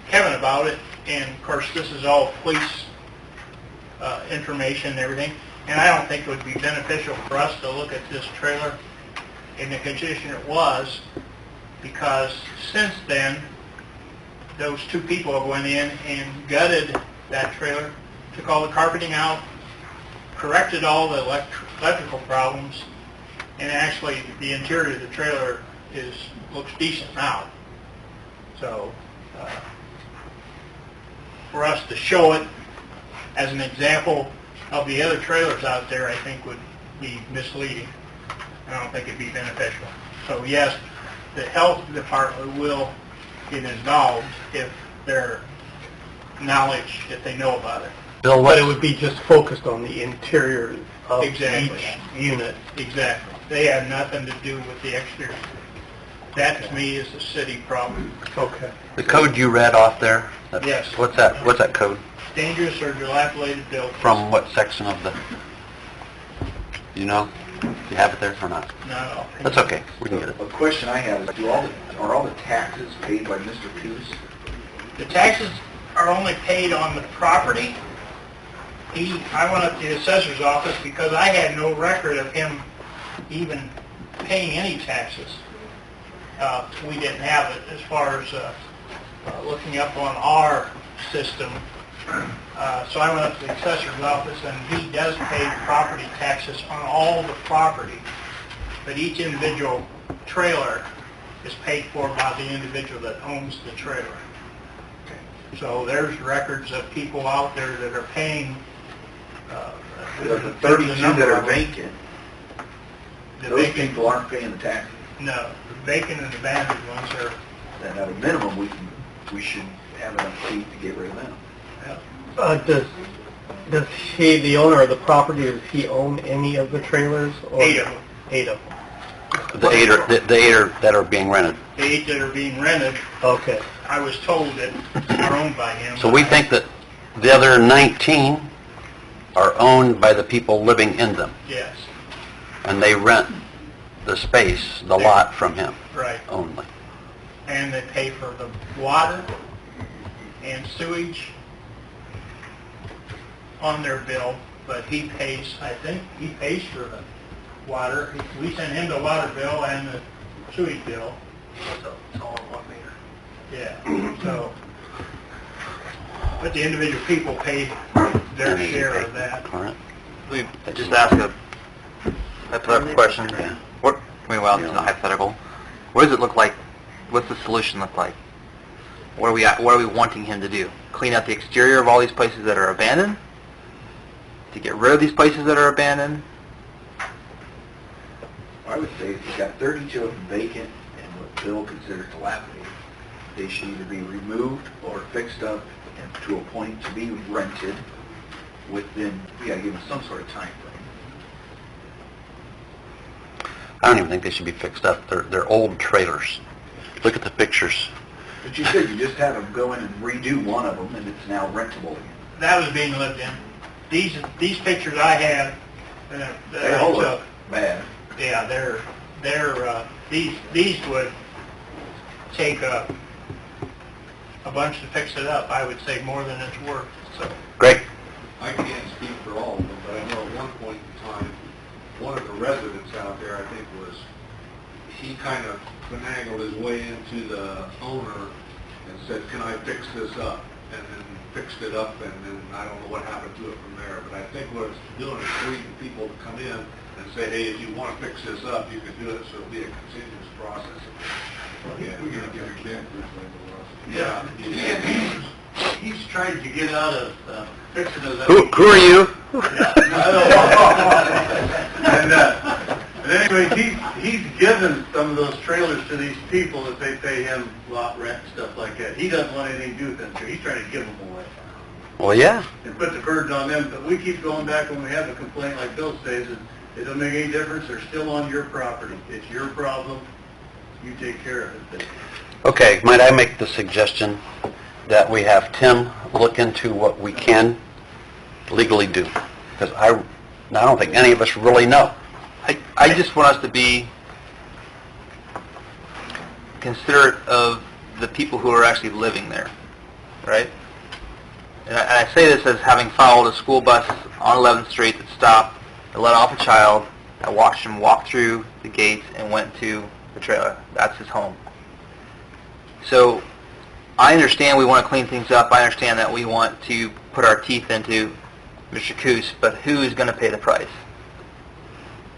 Kevin about it, and of course this is all police information and everything, and I don't think it would be beneficial for us to look at this trailer in the condition it was, because since then, those two people went in and gutted that trailer, took all the carpeting out, corrected all the electrical problems, and actually the interior of the trailer looks decent now. So for us to show it as an example of the other trailers out there, I think would be misleading. I don't think it'd be beneficial. So yes, the health department will get involved if their knowledge, if they know about it. Bill, But it would be just focused on the interior of Exactly. each unit. Exactly. They have nothing to do with the exterior. That to me is a city problem. Okay. the code you read off there? Yes. What's that code? Dangerous or dilapidated buildings. From what section of the, you know? Do you have it there or not? No. That's okay, we can get it. A question I have is, are all the taxes paid by Mr. Coos? The taxes are only paid on the property. I went up to the assessor's office because I had no record of him even paying any taxes. We didn't have it as far as looking up on our system. So I went up to the assessor's office, and he does pay property taxes on all the property, but each individual trailer is paid for by the individual that owns the trailer. So there's records of people out there that are paying. The 32 that are vacant, The Those vacant, people aren't paying the taxes. no, the vacant and abandoned ones are, Then at a minimum, we should have enough feet to get rid of them. Does he, the owner of the property, does he own any of the trailers? Or 8 of them. 8 of them. The eight that are being rented. The 8 that are being rented, Okay. I was told that are owned by him. So we think that the other 19 are owned by the people living in them, Yes, and they rent the space, the lot from him right. only. And they pay for the water and sewage on their bill, but he pays, I think, he pays for the water. We send him the water bill and the sewage bill. So it's all in 1 meter. Yeah, so, but the individual people pay their share of that. Correct. We just ask a hypothetical question. Yeah. What, I mean, well, it's not hypothetical. What does it look like? What's the solution look like? What are we wanting him to do? Clean out the exterior of all these places that are abandoned? To get rid of these places that are abandoned? I would say if you've got 32 of them vacant and what Bill considers dilapidated, they should either be removed or fixed up and to a point to be rented within, we gotta give them some sort of time frame. I don't even think they should be fixed up. They're old trailers. Look at the pictures. But you said you just have them go in and redo one of them and it's now rentable again. That was being lived in. These pictures I have, that They I all took, look bad. yeah, these would take a bunch to fix it up. I would say more than it's worth, so. Great. I can't speak for all of them, but I know at one point in time, one of the residents out there, I think he kind of finagled his way into the owner and said, can I fix this up? And then fixed it up, and then I don't know what happened to it from there. But I think what it's doing is freeing people to come in and say, hey, if you want to fix this up, you can do it, so it'll be a continuous process. Yeah, we're going to give you campers He's trying to get out of fixing those up. Who are you? And anyway, he's given some of those trailers to these people that they pay him lot rent and stuff like that. He doesn't want anything to do with them, so he's trying to give them away. Well, yeah. And put the burden on them, but we keep going back when we have a complaint like Bill says, and it doesn't make any difference, they're still on your property. It's your problem, you take care of it. Okay, might I make the suggestion that we have Tim look into what we can legally do? Because I don't think any of us really know. I just want us to be considerate of the people who are actually living there, right? And I say this as having followed a school bus on 11th Street that stopped and let off a child. I watched him walk through the gates and went to the trailer. That's his home. So I understand we want to clean things up. I understand that we want to put our teeth into Mr. Coos, but who is going to pay the price?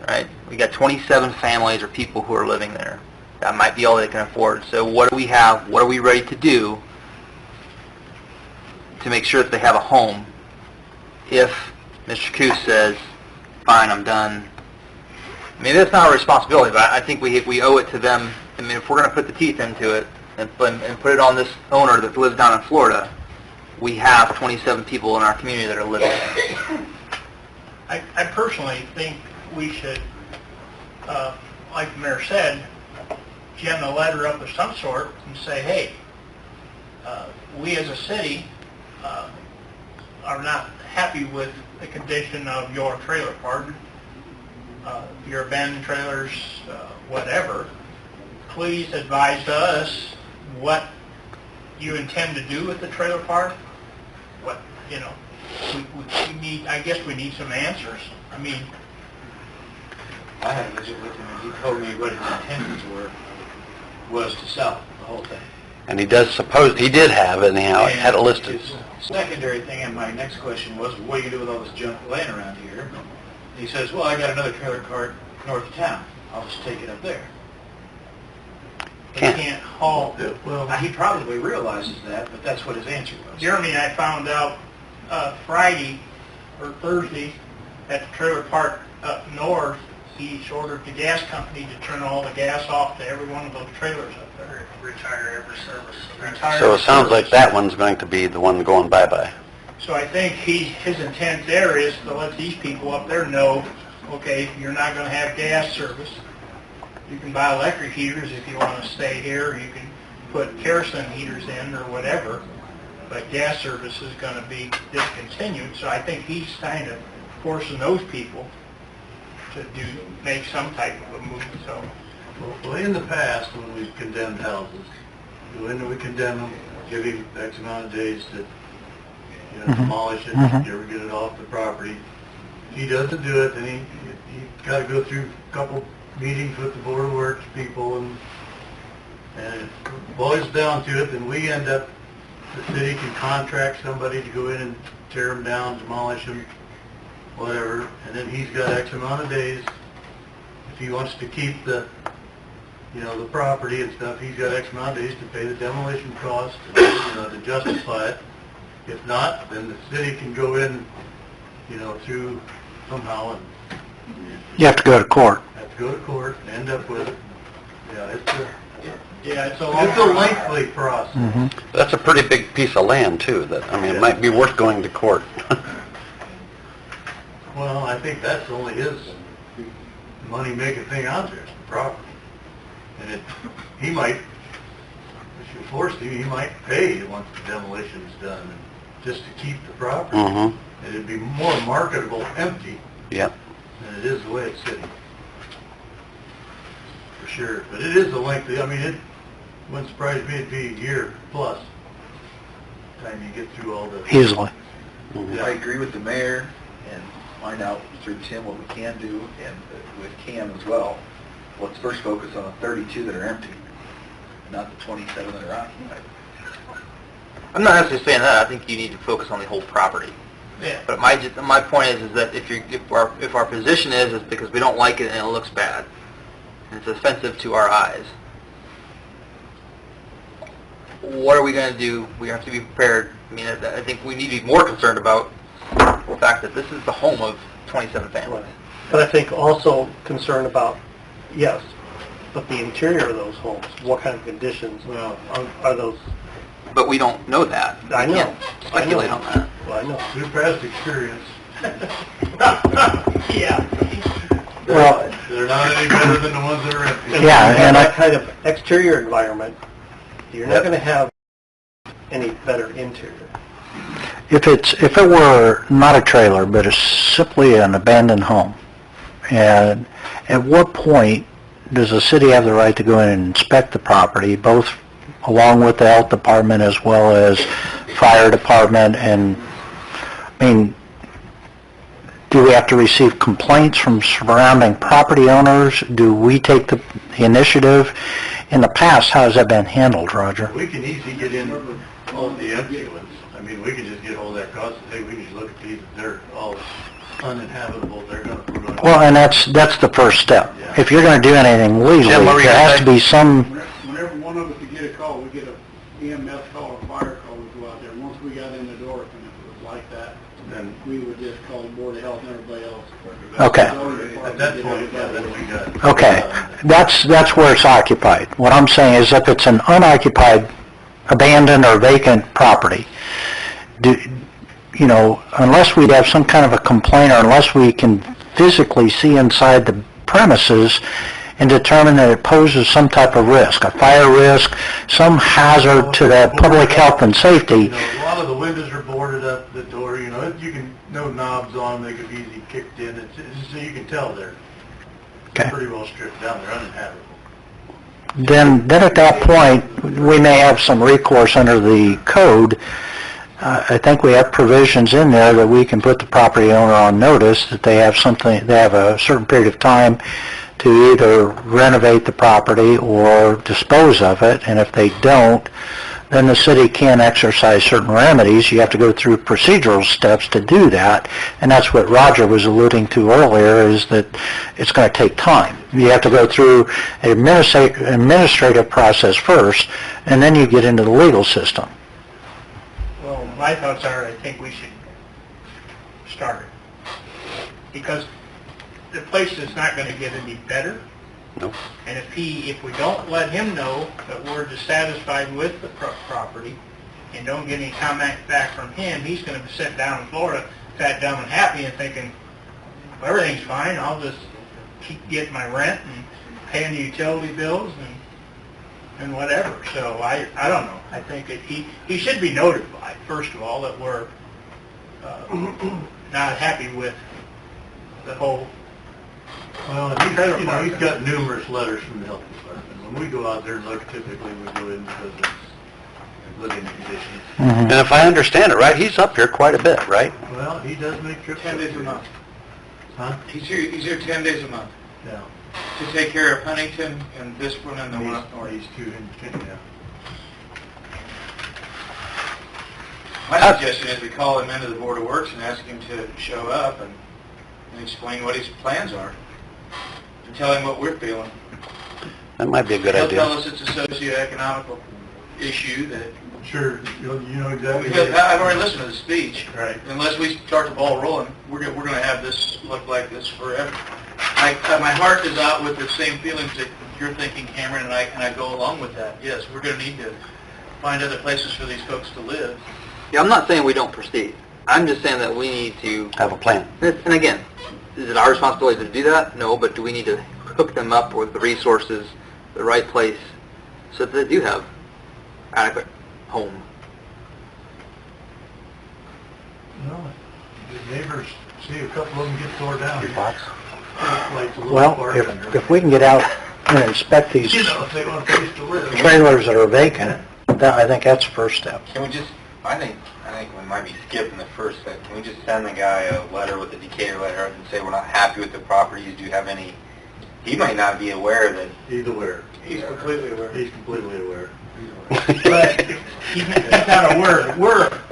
Right? We got 27 families or people who are living there. That might be all they can afford. So what do we have? What are we ready to do to make sure that they have a home if Mr. Coos says, fine, I'm done? I mean, that's not our responsibility, but I think we owe it to them. I mean, if we're going to put the teeth into it and put it on this owner that lives down in Florida, we have 27 people in our community that are living there. I personally think we should, like the mayor said, gem a letter up of some sort and say, hey, we as a city are not happy with the condition of your trailer park, your abandoned trailers, whatever. Please advise us what you intend to do with the trailer park. What, we need, I guess we need some answers. I mean, I had a visit with him, and he told me what his intentions was to sell the whole thing. And he did have it anyhow, it had it listed. His secondary thing, and my next question was, what do you do with all this junk laying around here? He says, well, I got another trailer park north of town. I'll just take it up there. they can't haul. Well, he probably realizes that, but that's what his answer was. Jeremy and I found out Friday or Thursday at the trailer park up north he's ordered the gas company to turn all the gas off to every one of those trailers up there. Retire every service. So it sounds like that one's going to be the one going bye-bye. So I think his intent there is to let these people up there know, okay, you're not going to have gas service. You can buy electric heaters if you want to stay here. You can put kerosene heaters in or whatever, but gas service is going to be discontinued. So I think he's kind of forcing those people to make some type of a move. So, Well, in the past, when we've condemned houses, when we condemn them, give him X amount of days to, demolish it, get it off the property. If he doesn't do it, then he got to go through a couple meetings with the Board of Works people, and it boils down to it, then we end up, the city can contract somebody to go in and tear them down, demolish them, whatever, and then he's got X amount of days. If he wants to keep the property and stuff, he's got X amount of days to pay the demolition cost, to justify it. If not, then the city can go in, through somehow and You have to go to court. have to go to court and end up with it. yeah, it's It's a lengthy process. That's a pretty big piece of land, too, it might be worth going to court. Well, I think that's only his money-making thing out there, is the property. And he might, if you forced him, he might pay once the demolition's done, just to keep the property. And it'd be more marketable empty Yep. than it is the way it's sitting. For sure. But it is a lengthy, it wouldn't surprise me it'd be a year plus, time you get through all the... Easily. I agree with the mayor, and find out through Tim what we can do, and with Cam as well. Let's first focus on the 32 that are empty, not the 27 that are occupied. I'm not necessarily saying that. I think you need to focus on the whole property. yeah. But my point is that if our position is because we don't like it and it looks bad, and it's offensive to our eyes, what are we going to do? We have to be prepared. I think we need to be more concerned about the fact that this is the home of 27 families. But I think also concerned about, yes, but the interior of those homes, what kind of conditions are those? But we don't know that. I We know. can't speculate on that. Well, I know. Through past experience, Yeah. Well, they're not any better than the ones that are empty. Yeah, and that kind of exterior environment, you're not going to have any better interior. if it were not a trailer, but it's simply an abandoned home, and at what point does the city have the right to go in and inspect the property, both along with the health department as well as fire department? And do we have to receive complaints from surrounding property owners? Do we take the initiative? In the past, how has that been handled, Roger? We can easily get in all the empty ones. We can just get hold of that cost and say, we can just look at these, they're all uninhabitable, they're going to... Well, and that's the first step. If you're going to do anything legally, Jim, what were you there gonna has say? to be some... Whenever one of us would get a call, we get a EMS call or fire call, we go out there. Once we got in the door, and if it was like that, then we would just call the Board of Health and everybody else. Okay. At that point, then we got... Okay, that's where it's occupied. What I'm saying is if it's an unoccupied, abandoned or vacant property, unless we have some kind of a complaint or unless we can physically see inside the premises and determine that it poses some type of risk, a fire risk, some hazard to the public health and safety. A lot of the windows are boarded up, the door, you can, no knobs on them, they could be easily kicked in, so you can tell they're pretty well stripped down, they're uninhabitable. Then at that point, we may have some recourse under the code. I think we have provisions in there that we can put the property owner on notice that they have a certain period of time to either renovate the property or dispose of it, and if they don't, then the city can exercise certain remedies. You have to go through procedural steps to do that, and that's what Roger was alluding to earlier, is that it's going to take time. You have to go through an administrative process first, and then you get into the legal system. Well, my thoughts are, I think we should start it. Because the place is not going to get any better. Nope. And if we don't let him know that we're dissatisfied with the property and don't get any comment back from him, he's going to sit down in Florida, fat, dumb, and happy, and thinking, well, everything's fine, I'll just keep getting my rent and paying the utility bills and whatever. So I don't know. I think that he should be notified, first of all, that we're not happy with the whole. Well, he's got numerous letters from the health department. When we go out there and look, typically we go in because it's living conditions. And if I understand it right, he's up here quite a bit, right? Well, he does make trips. 10 days a month. Huh? He's here 10 days a month Yeah. to take care of Huntington and this one and the one up north. These two in Kenya. My suggestion is we call him into the Board of Works and ask him to show up and explain what his plans are. And tell him what we're feeling. That might be a good He'll idea. tell us it's a socioeconomical issue that... Sure, you know exactly. Because I've already listened to the speech. Right. Unless we start the ball rolling, we're going to have this look like this forever. My heart is out with the same feelings that you're thinking, Cameron, and I go along with that. Yes, we're going to need to find other places for these folks to live. Yeah, I'm not saying we don't proceed. I'm just saying that we need to... Have a plan. And again, is it our responsibility to do that? No, but do we need to hook them up with the resources, the right place, so that they do have adequate home? No, the neighbors, see a couple of them get tore down. Your thoughts? Like the little Well, park if, under. if we can get out and inspect these You know, if they want a place to live. trailers that are vacant, I think that's the first step. Can we just, I think we might be skipping the first step. Can we just send the guy a letter with the Decatur letter and say we're not happy with the properties? Do you have any, he might not be aware that... He's aware. He's completely aware. He's completely aware. But he's not aware,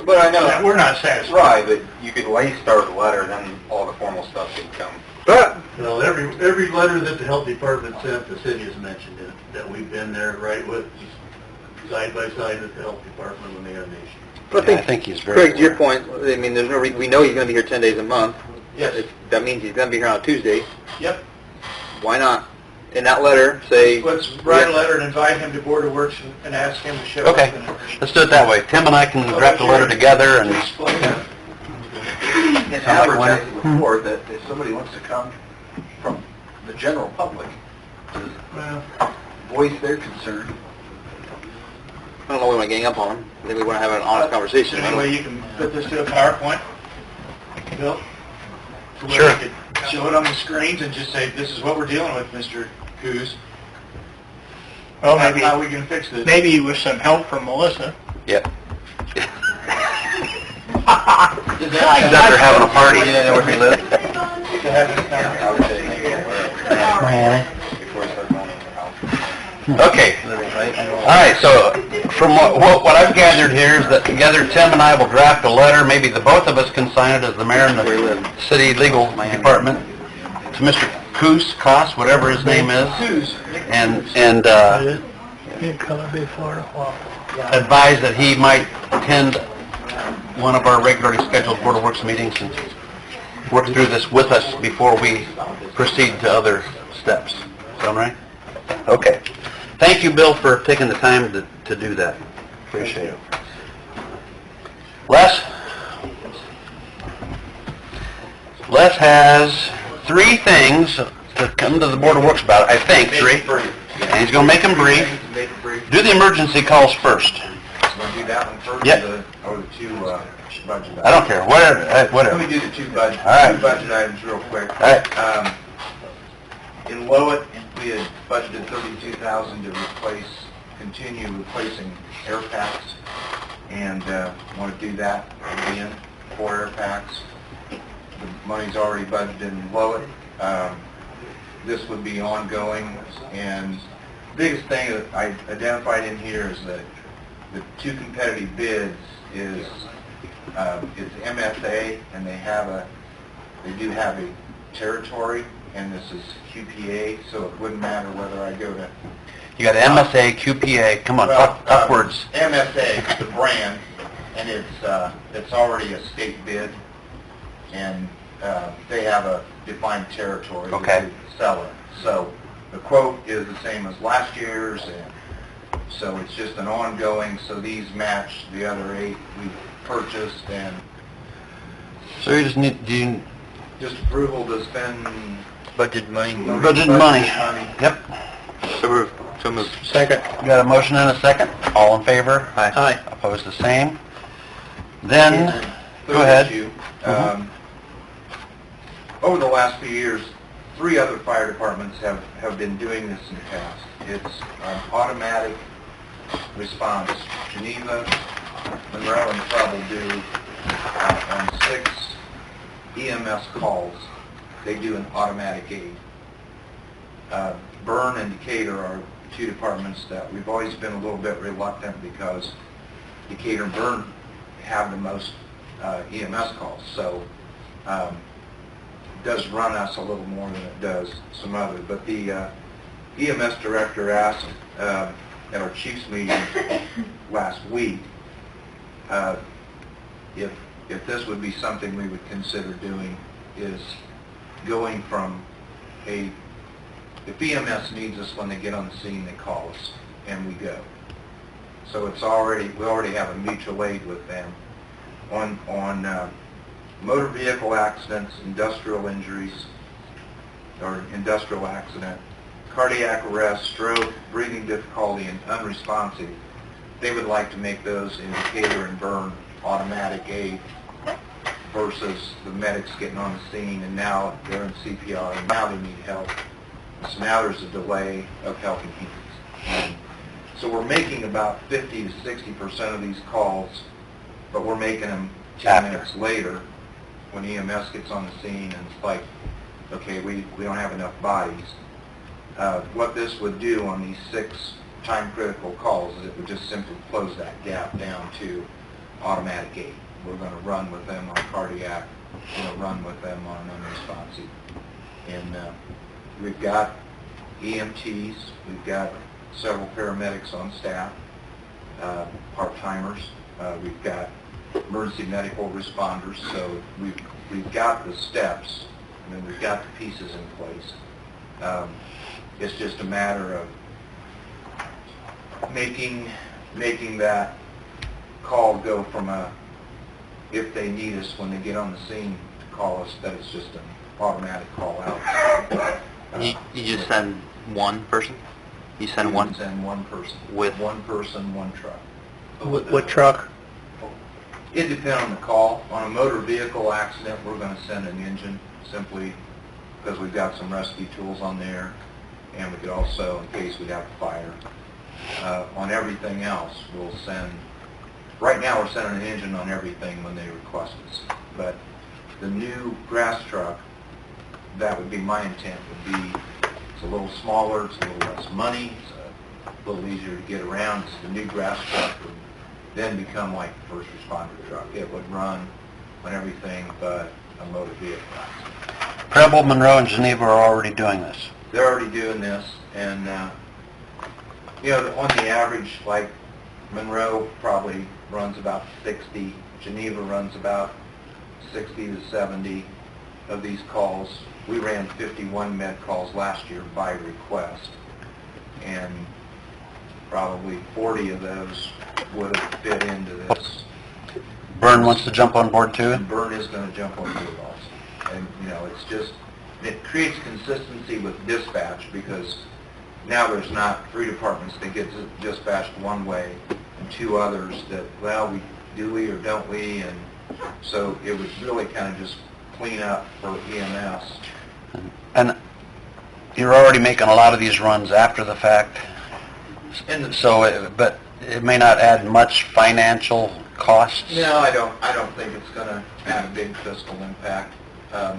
But I know... that we're not satisfied. Right, but you could lay start the letter, then all the formal stuff could come. Well, every letter that the health department sent, the city has mentioned it, that we've been there right with, side by side with the health department when they had an issue. But I think he's very Craig, to your aware. point, I mean, there's no we know he's going to be here 10 days a month. Yes. That means he's going to be here on a Tuesday. Yep. Why not, in that letter, say... Let's write a letter and invite him to Board of Works and ask him to show up. Okay, let's do it that way. Tim and I can draft a letter together and... Explain it. And advertise it before that if somebody wants to come from the general public to voice their concern. I don't know, we want to gang up on him. I think we want to have an honest conversation. Anyway, you can put this to a PowerPoint, Bill? to where Sure. we could show it on the screens and just say, this is what we're dealing with, Mr. Coos. Well, maybe, How we can fix this. maybe with some help from Melissa. Yep. Is Is that they're having a party? You know where he lives? that- I would say make it aware Miami. before he starts going in the house. Okay. All right, so from what I've gathered here is that together Tim and I will draft a letter, maybe the both of us can sign it as the mayor and the city legal department, to Mr. Koos, whatever his name is, Coos. and In Color Bay, Florida. advise that he might attend one of our regularly scheduled Board of Works meetings and work through this with us before we proceed to other steps. Sound right? Okay. Thank you, Bill, for taking the time to do that. Appreciate it. Les has 3 things to come to the Board of Works about, I think, 3. And he's going to make them brief. Do the emergency calls first. Want to do that one first? Yep. Or the two budget items? I don't care, whatever. Let me do the two budget items real quick. All right. In Lowett, we had budgeted $32,000 to continue replacing air packs, and want to do that again, 4 air packs. The money's already budgeted in Lowett. This would be ongoing, and the biggest thing that I identified in here is that the 2 competitive bids is MSA, and they do have a territory, and this is QPA, so it wouldn't matter whether I go to... You got MSA, QPA, come on, talk words. MSA, the brand, and it's already a state bid, and they have a defined territory Okay. to sell it. So the quote is the same as last year's, and so it's just an ongoing, so these match the other 8 we purchased, and So you just need, do you, just approval to spend Budget money. budget money? Yep. So moved. Second. Got a motion and a second. All in favor? Aye. Opposed, the same. Then, Third go ahead. issue, Mhm. over the last few years, 3 other fire departments have been doing this in the past. It's an automatic response. Geneva, Monroe, and Preble do on 6 EMS calls. They do an automatic aid. Byrne and Decatur are 2 departments that we've always been a little bit reluctant because Decatur and Byrne have the most EMS calls. So it does run us a little more than it does some others. But the EMS director asked at our chiefs meeting last week if this would be something we would consider doing, is going from if EMS needs us when they get on the scene, they call us and we go. So we already have a mutual aid with them. On motor vehicle accidents, industrial injuries, or industrial accident, cardiac arrest, stroke, breathing difficulty, and unresponsive, they would like to make those in Decatur and Byrne automatic aid versus the medics getting on the scene and now they're in CPR and now they need help. So now there's a delay of helping humans. So we're making about 50 to 60% of these calls, but we're making them 10 minutes later when EMS gets on the scene and it's like, okay, we don't have enough bodies. What this would do on these 6 time-critical calls is it would just simply close that gap down to automatic aid. We're going to run with them on cardiac, we're going to run with them on unresponsive. And we've got EMTs, we've got several paramedics on staff, part-timers, we've got emergency medical responders, so we've got the steps, and then we've got the pieces in place. It's just a matter of making that call go from if they need us when they get on the scene to call us, that it's just an automatic call out. You just send one person? You send one? Send one person. With? One person, one truck. What truck? It depends on the call. On a motor vehicle accident, we're going to send an engine simply because we've got some rescue tools on there, and we could also, in case we have a fire. On everything else, we'll send, right now we're sending an engine on everything when they request us. But the new grass truck, that would be my intent, would be, it's a little smaller, it's a little less money, it's a little easier to get around. So the new grass truck would then become like the first responder truck. It would run on everything but a motor vehicle accident. Preble, Monroe, and Geneva are already doing this. They're already doing this, and you know, on the average, like Monroe probably runs about 60, Geneva runs about 60 to 70 of these calls. We ran 51 med calls last year by request, and probably 40 of those would have fit into this. Byrne wants to jump on board too? And Byrne is going to jump on board also. And, you know, it's just, it creates consistency with dispatch because now there's not 3 departments that get dispatched one way and 2 others that, well, do we or don't we? And so it would really kind of just clean up for EMS. And you're already making a lot of these runs after the fact, so, but it may not add much financial costs? No, I don't think it's going to have a big fiscal impact. I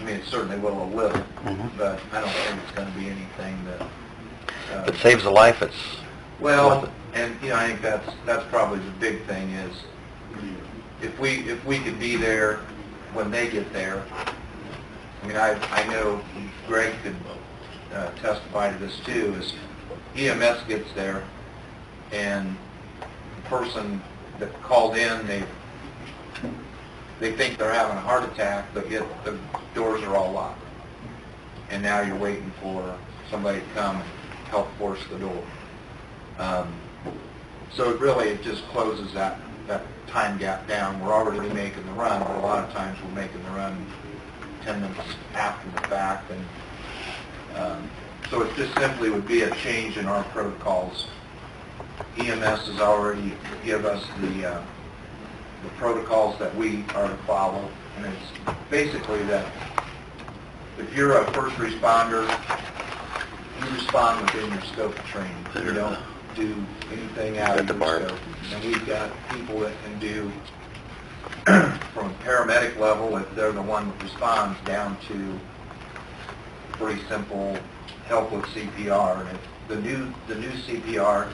mean, it certainly will a little, but I don't think it's going to be anything that... If it saves a life, it's well, worth it. and you know, I think that's probably the big thing is if we could be there when they get there. I mean, I know Greg could testify to this too. Is EMS gets there and the person that called in, they think they're having a heart attack, but yet the doors are all locked. And now you're waiting for somebody to come and help force the door. So it just closes that time gap down. We're already making the run, but a lot of times we're making the run 10 minutes after the fact. And so it just simply would be a change in our protocols. EMS has already given us the protocols that we are to follow, and it's basically that if you're a first responder, you respond within your scope of training. You don't do anything out of your scope. And we've got people that can do from a paramedic level, if they're the one that responds, down to pretty simple help with CPR. And the new CPR,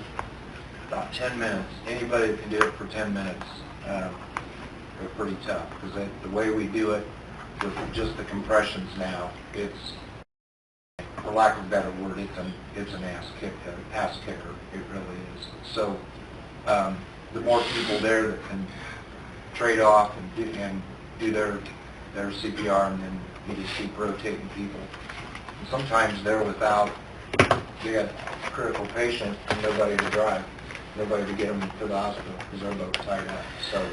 about 10 minutes. Anybody that can do it for 10 minutes, they're pretty tough, because the way we do it with just the compressions now, it's, for lack of a better word, it's an ass kicker. It really is. So the more people there that can trade off and do their CPR, and then you just keep rotating people. And sometimes they're without, they got a critical patient and nobody to drive, nobody to get them to the hospital because they're both tied up. So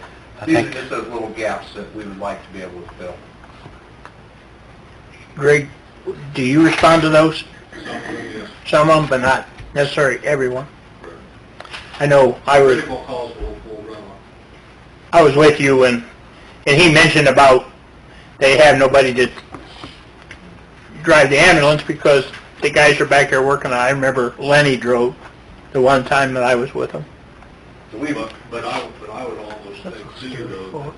these are just those little gaps that we would like to be able to fill. Greg, do you respond to those? Some of them, but not necessarily everyone. I know I was with you and he mentioned about they have nobody to drive the ambulance because the guys are back there working. I remember Lenny drove the one time that I was with him. But I would almost think too, though, I don't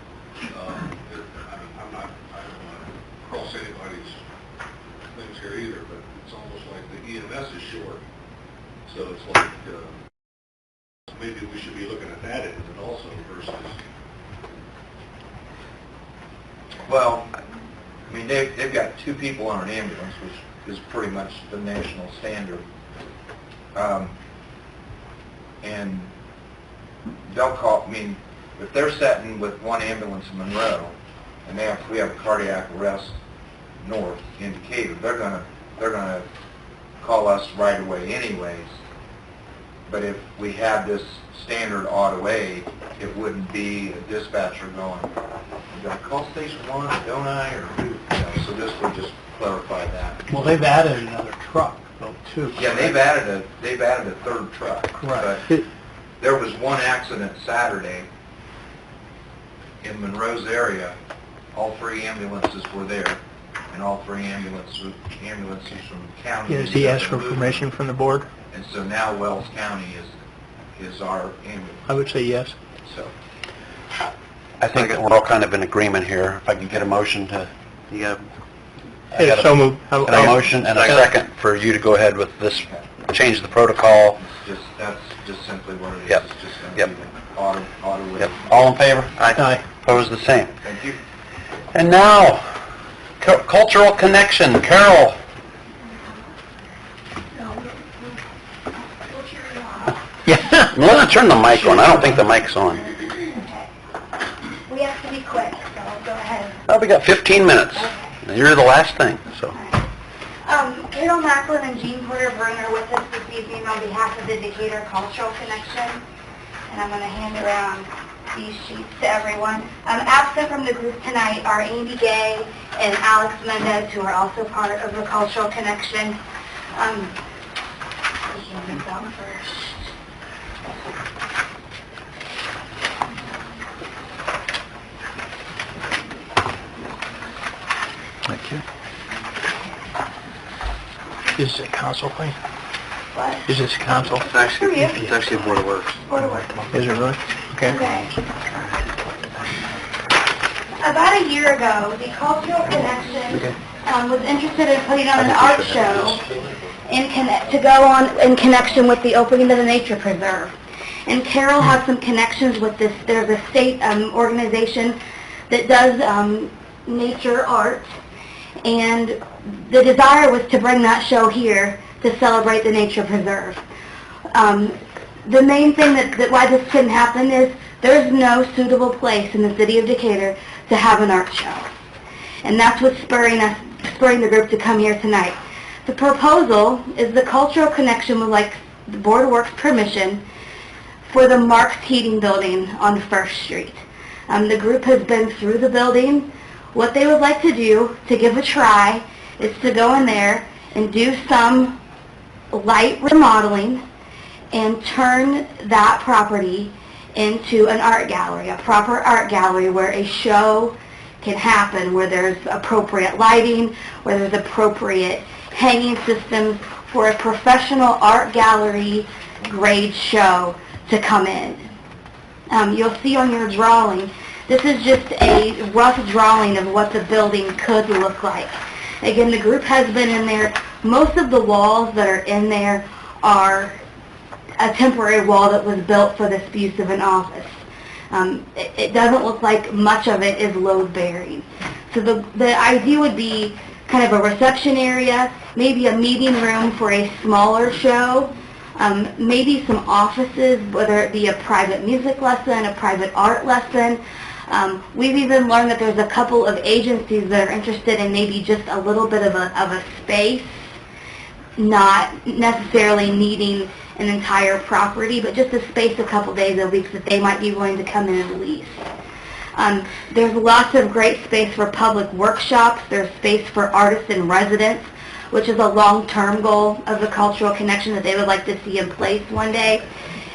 want to cross anybody's things here either, but it's almost like the EMS is short. So it's like, maybe we should be looking at that end also versus... Well, I mean, they've got 2 people on an ambulance, which is pretty much the national standard. And they'll call, I mean, if they're sitting with one ambulance in Monroe, and we have a cardiac arrest north in Decatur, they're gonna call us right away anyways. But if we had this standard auto aid, it wouldn't be a dispatcher going, do I call station 1, don't I, or who? So this would just clarify that. Well, they've added another truck, though, too. Yeah, they've added a 3rd truck. Correct. But there was one accident Saturday in Monroe's area. All 3 ambulances were there, and all 3 ambulances from the county. Has he asked for permission from the board? And so now Wells County is our ambulance. I would say yes. So I think that we're all kind of in agreement here. If I could get a motion to, So moved. Got a motion and a second for you to go ahead with this, change the protocol. that's just simply what it is. Yep. It's just going Yep. to be the auto Yep. All in favor? Aye. Opposed, the same. Thank you. And now, cultural connection. Carol. Yeah. Melissa, turn the mic on. I don't think the mic's on. We have to be quick, so go ahead. Oh, we got 15 minutes. And you're the last thing, so. Carol Macklin and Jean Porter-Brunner are with us this evening on behalf of the Decatur Cultural Connection, and I'm going to hand around these sheets to everyone. Absent from the group tonight are Amy Gay and Alex Mendez, who are also part of the Cultural Connection. We can move down first. Thank you. Is this a council thing? What? Is this a council? It's actually a Board of Works. Board of Works. Is it really? Okay. About a year ago, the Cultural Connection was interested in putting on an art show to go on in connection with the opening of the Nature Preserve. And Carol has some connections with this. There's a state organization that does nature art, and the desire was to bring that show here to celebrate the Nature Preserve. The main thing that why this couldn't happen is There's no suitable place in the city of Decatur to have an art show. And that's what's spurring the group to come here tonight. The proposal is the Cultural Connection would like the Board of Works permission for the Marks Heating Building on First Street. The group has been through the building. What they would like to do, to give a try, is to go in there and do some light remodeling and turn that property into an art gallery, a proper art gallery where a show can happen, where there's appropriate lighting, where there's appropriate hanging systems for a professional art gallery grade show to come in. You'll see on your drawing, this is just a rough drawing of what the building could look like. Again, the group has been in there. Most of the walls that are in there are a temporary wall that was built for this use of an office. It doesn't look like much of it is load-bearing. So the idea would be kind of a reception area, maybe a meeting room for a smaller show, maybe some offices, whether it be a private music lesson, a private art lesson. We've even learned that there's a couple of agencies that are interested in maybe just a little bit of a space, not necessarily needing an entire property, but just a space a couple days a week that they might be willing to come in and lease. There's lots of great space for public workshops. There's space for artists in residence, which is a long-term goal of the Cultural Connection that they would like to see in place one day.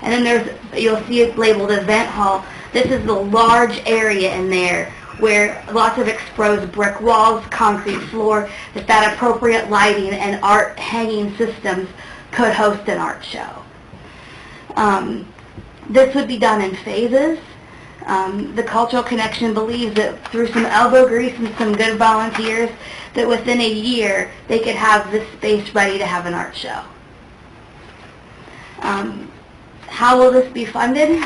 And then you'll see it labeled Event Hall. This is the large area in there where lots of exposed brick walls, concrete floor, that appropriate lighting and art hanging systems could host an art show. This would be done in phases. The Cultural Connection believes that through some elbow grease and some good volunteers, that within a year they could have this space ready to have an art show. How will this be funded?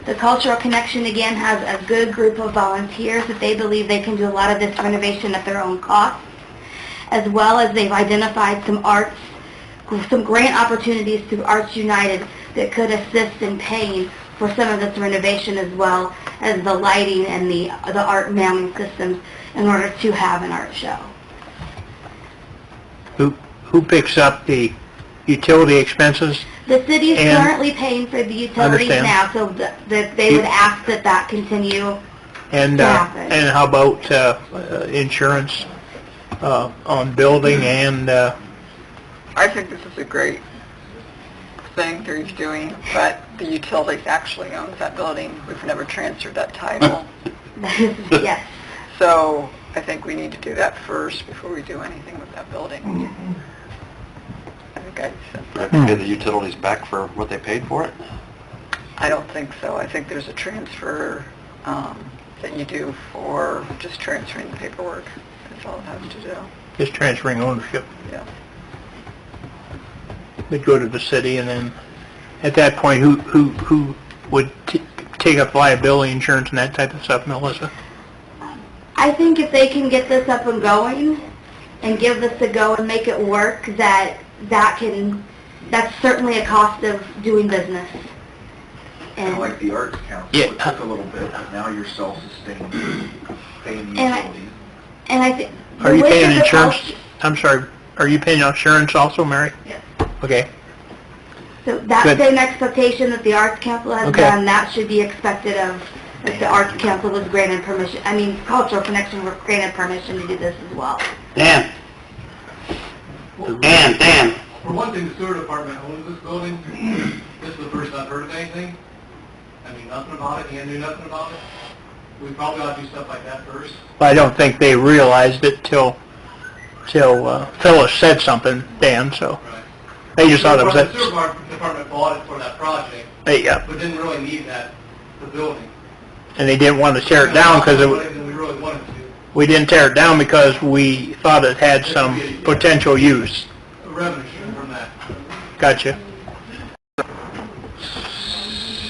The Cultural Connection, again, has a good group of volunteers that they believe they can do a lot of this renovation at their own cost, as well as they've identified some grant opportunities through Arts United that could assist in paying for some of this renovation, as well as the lighting and the art mounting systems in order to have an art show. Who picks up the utility expenses? The city is And- currently paying for the utilities Understand. now, so that they would ask that continue And to happen. and how about insurance on building and I think this is a great thing that he's doing, but the utilities actually owns that building. We've never transferred that title. Yes. So I think we need to do that first before we do anything with that building. I think Do they have to pay the utilities back for what they paid for it? I don't think so. I think there's a transfer that you do for just transferring the paperwork. That's all it has to do. just transferring ownership? Yeah. They'd go to the city, and then at that point, who would take up liability insurance and that type of stuff, Melissa? I think if they can get this up and going and give this a go and make it work, that's certainly a cost of doing business. Kind of And, like the Arts Council, Yeah. it took a little bit, but now you're self-sustained, paying the And I- utilities. and I think... Are you the way paying that the insurance? cult- I'm sorry, are you paying insurance also, Mary? Yes. Okay. So that's Good. an expectation that the Arts Council has Okay. done. That should be expected of, if the Arts Council was granted permission, Cultural Connection were granted permission to do this as well. Dan? Dan? For one thing, the sewer department owns this building. This is the first I've heard of anything. I mean, nothing about it, Ian knew nothing about it. We probably ought to do stuff like that first. I don't think they realized it till Phyllis said something, Dan, so Right. they just thought it was The that, sewer department bought it for that project, yeah, but didn't really need the building. and they didn't want to tear it down because More money than we really wanted to. we didn't tear it down because we thought it had some potential use. A revenue stream from that. Gotcha.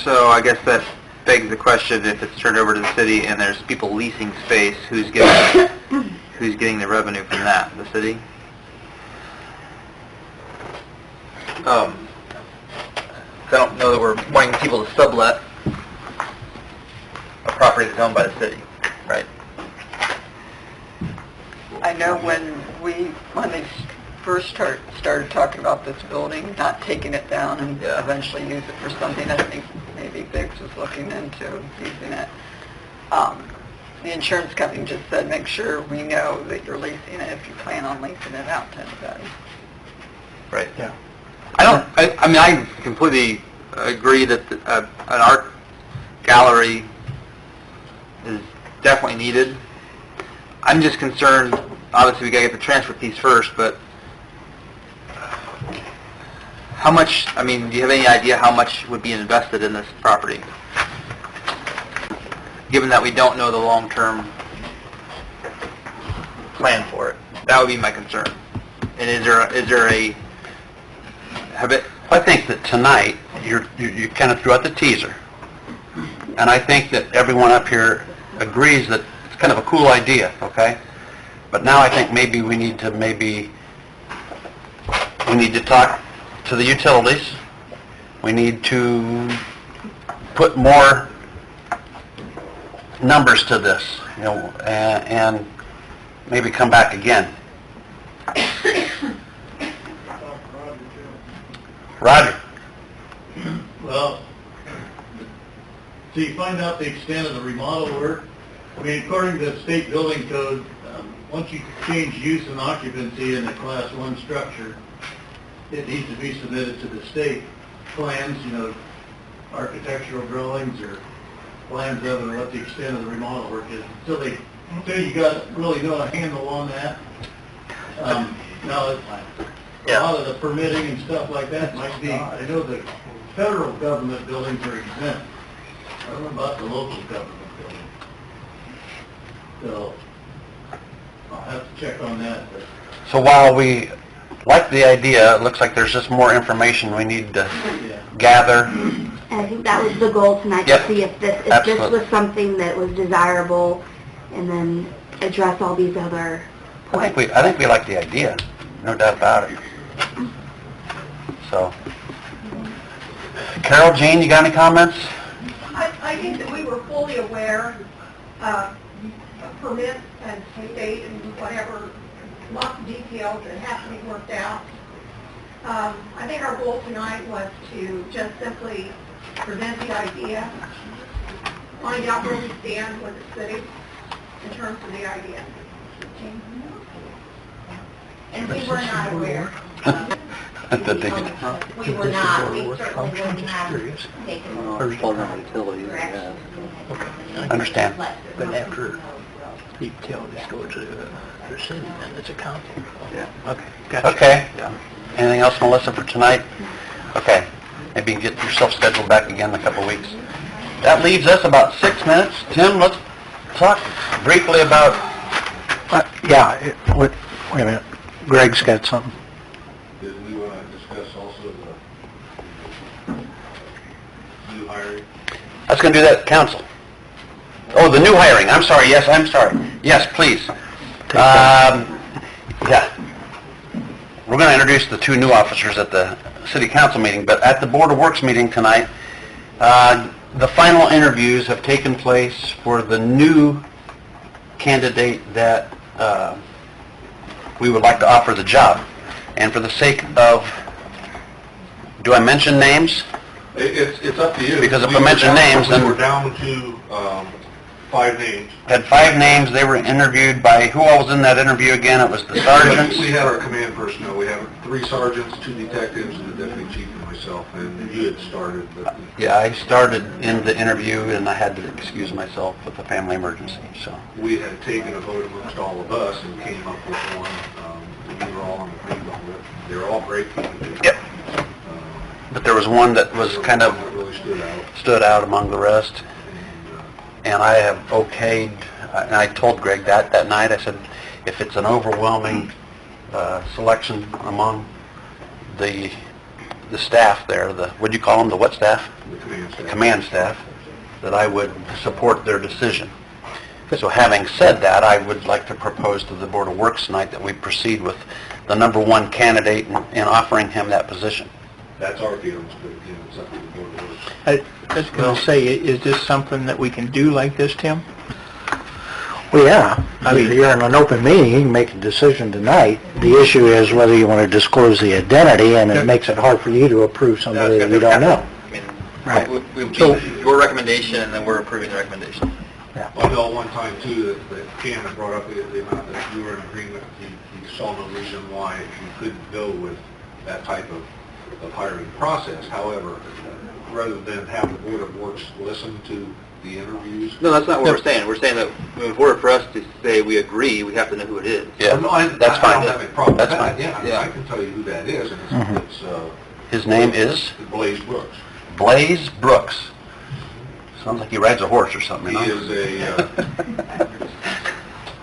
So I guess that begs the question, if it's turned over to the city and there's people leasing space, who's getting the revenue from that? The city? I don't know that we're wanting people to sublet. property that's owned by the city, right? I know when they first started talking about this building, not taking it down and Yeah. eventually use it for something, I think maybe Biggs was looking into using it. The insurance company just said, make sure we know that you're leasing it if you plan on leasing it out to anybody. Right. Yeah. I mean, I completely agree that an art gallery is definitely needed. I'm just concerned, obviously we gotta get the transfer piece first, but how much, I mean, do you have any idea how much would be invested in this property? Given that we don't know the long-term plan for it. That would be my concern. And is there a habit? I think that tonight, you kind of threw out the teaser. And I think that everyone up here agrees that it's kind of a cool idea, okay? But now I think maybe we need to talk to the utilities. We need to put more numbers to this, you know, and maybe come back again. Roger? Well, so you find out the extent of the remodel work. I mean, according to the state building code, once you change use and occupancy in a Class 1 structure, it needs to be submitted to the state plans, you know, architectural drawings or plans of it, or what the extent of the remodel work is. Until you got really know a handle on that. Now, a lot of the permitting and stuff like that might be, I know the federal government buildings are exempt. I don't know about the local government buildings. So, I'll have to check on that, but So while we like the idea, it looks like there's just more information we need to yeah. gather. And I think that was the goal tonight, Yep. to see if this Absolutely. was something that was desirable, and then address all these other I points. think we like the idea, no doubt about it. So, Carol, Jean, you got any comments? I think that we were fully aware of permits and state and whatever, lots of details that have to be worked out. I think our goal tonight was to just simply present the idea, find out where we stand with the city in terms of the idea. And we were not aware. That they- We were not, we certainly wouldn't have taken direction. Understand. But after utilities go to the city, then it's a county. Yeah. Okay, gotcha. Okay. Anything else, Melissa, for tonight? Okay. Maybe you can get yourself scheduled back again in a couple of weeks. That leaves us about 6 minutes. Tim, let's talk briefly about... Wait a minute. Greg's got something. Did we want to discuss also the new hiring? I was going to do that at council. Oh, the new hiring. I'm sorry. Yes, I'm sorry. Yes, please. Yeah. We're going to introduce the two new officers at the city council meeting, but at the Board of Works meeting tonight, the final interviews have taken place for the new candidate that we would like to offer the job. And for the sake of, do I mention names? It's up to you. Because if I mention names, then... We were down to 5 names. Had 5 names. They were interviewed by, who all was in that interview again? It was the sergeants? We had our command personnel. We have 3 sergeants, 2 detectives, and the deputy chief and myself, and you had started. But Yeah, I started in the interview and I had to excuse myself with a family emergency, so. we had taken a vote amongst all of us and came up with one. We were all on agreement with. They were all great people. Yep. But there was one that was kind of That really stood out among the rest. And I have okayed, and I told Greg that night, I said, if it's an overwhelming selection among the staff there, what'd you call them, the what staff? The command staff. Command staff, that I would support their decision. So having said that, I would like to propose to the Board of Works tonight that we proceed with the number 1 candidate and offering him that position. That's our feelings, but again, it's up to the board of works. I was going to say, is this something that we can do like this, Tim? Well, yeah, I mean, you're in an open meeting, you can make a decision tonight. The issue is whether you want to disclose the identity, and it makes it hard for you to approve somebody that you don't know. I mean, Right. your recommendation, and then we're approving the recommendation. Well, I know one time too, that Cam had brought up the amount that you were in agreement, you saw no reason why you couldn't go with that type of hiring process. However, rather than have the Board of Works listen to the interviews. No, that's not what we're saying. We're saying that in order for us to say we agree, we have to know who it is. Yeah, No, that's fine. I don't have any problem with That's that. fine. Yeah, I mean, I can tell you who that is, and it's His name is Blaze Brooks. Blaze Brooks. Sounds like he rides a horse or something, He you know? is a,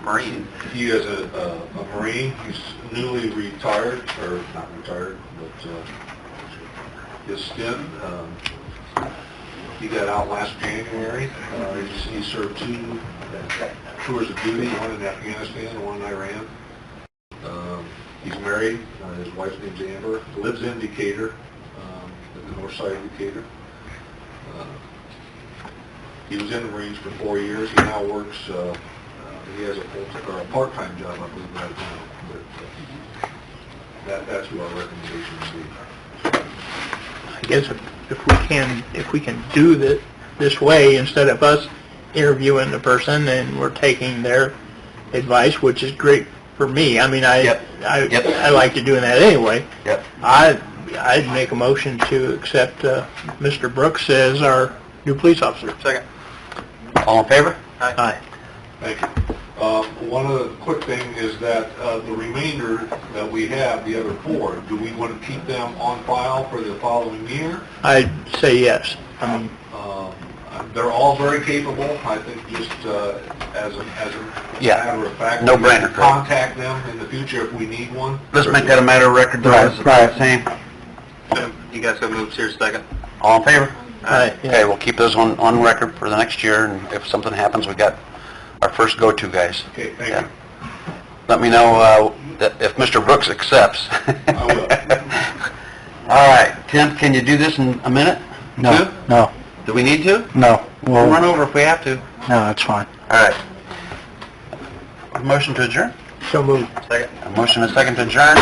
Marine. he is a Marine. He's newly retired, or not retired, but his stint, he got out last January. He served 2 tours of duty, one in Afghanistan and one in Iran. He's married. His wife's name's Amber. Lives in Decatur, at the north side of Decatur. He was in the Marines for 4 years. He now works, he has a part-time job, I believe, right now. But that's who our recommendation would be. I guess if we can do this way, instead of us interviewing the person and we're taking their advice, which is great for me. I mean, I like to do that anyway. Yep. I'd make a motion to accept Mr. Brooks as our new police officer. Second. All in favor? Aye. Thank you. One other quick thing is that the remainder that we have, the other 4, do we want to keep them on file for the following year? I'd say yes. I mean, They're all very capable. I think just as a Yeah. matter of fact, No we can brainer. contact them in the future if we need one. Let's make that a matter of record, though. Right, Is it right. the same? You guys go move here second. All in favor? Aye. Okay, we'll keep those on record for the next year, and if something happens, we got our first go-to guys. Okay, thank Yeah. you. Let me know that if Mr. Brooks accepts. I will. All right, Tim, can you do this in a minute? No, Two? no, Do we need to? no. We'll run over if we have to. No, that's fine. All right. Motion to adjourn? so moved. Second. A motion and a second to adjourn.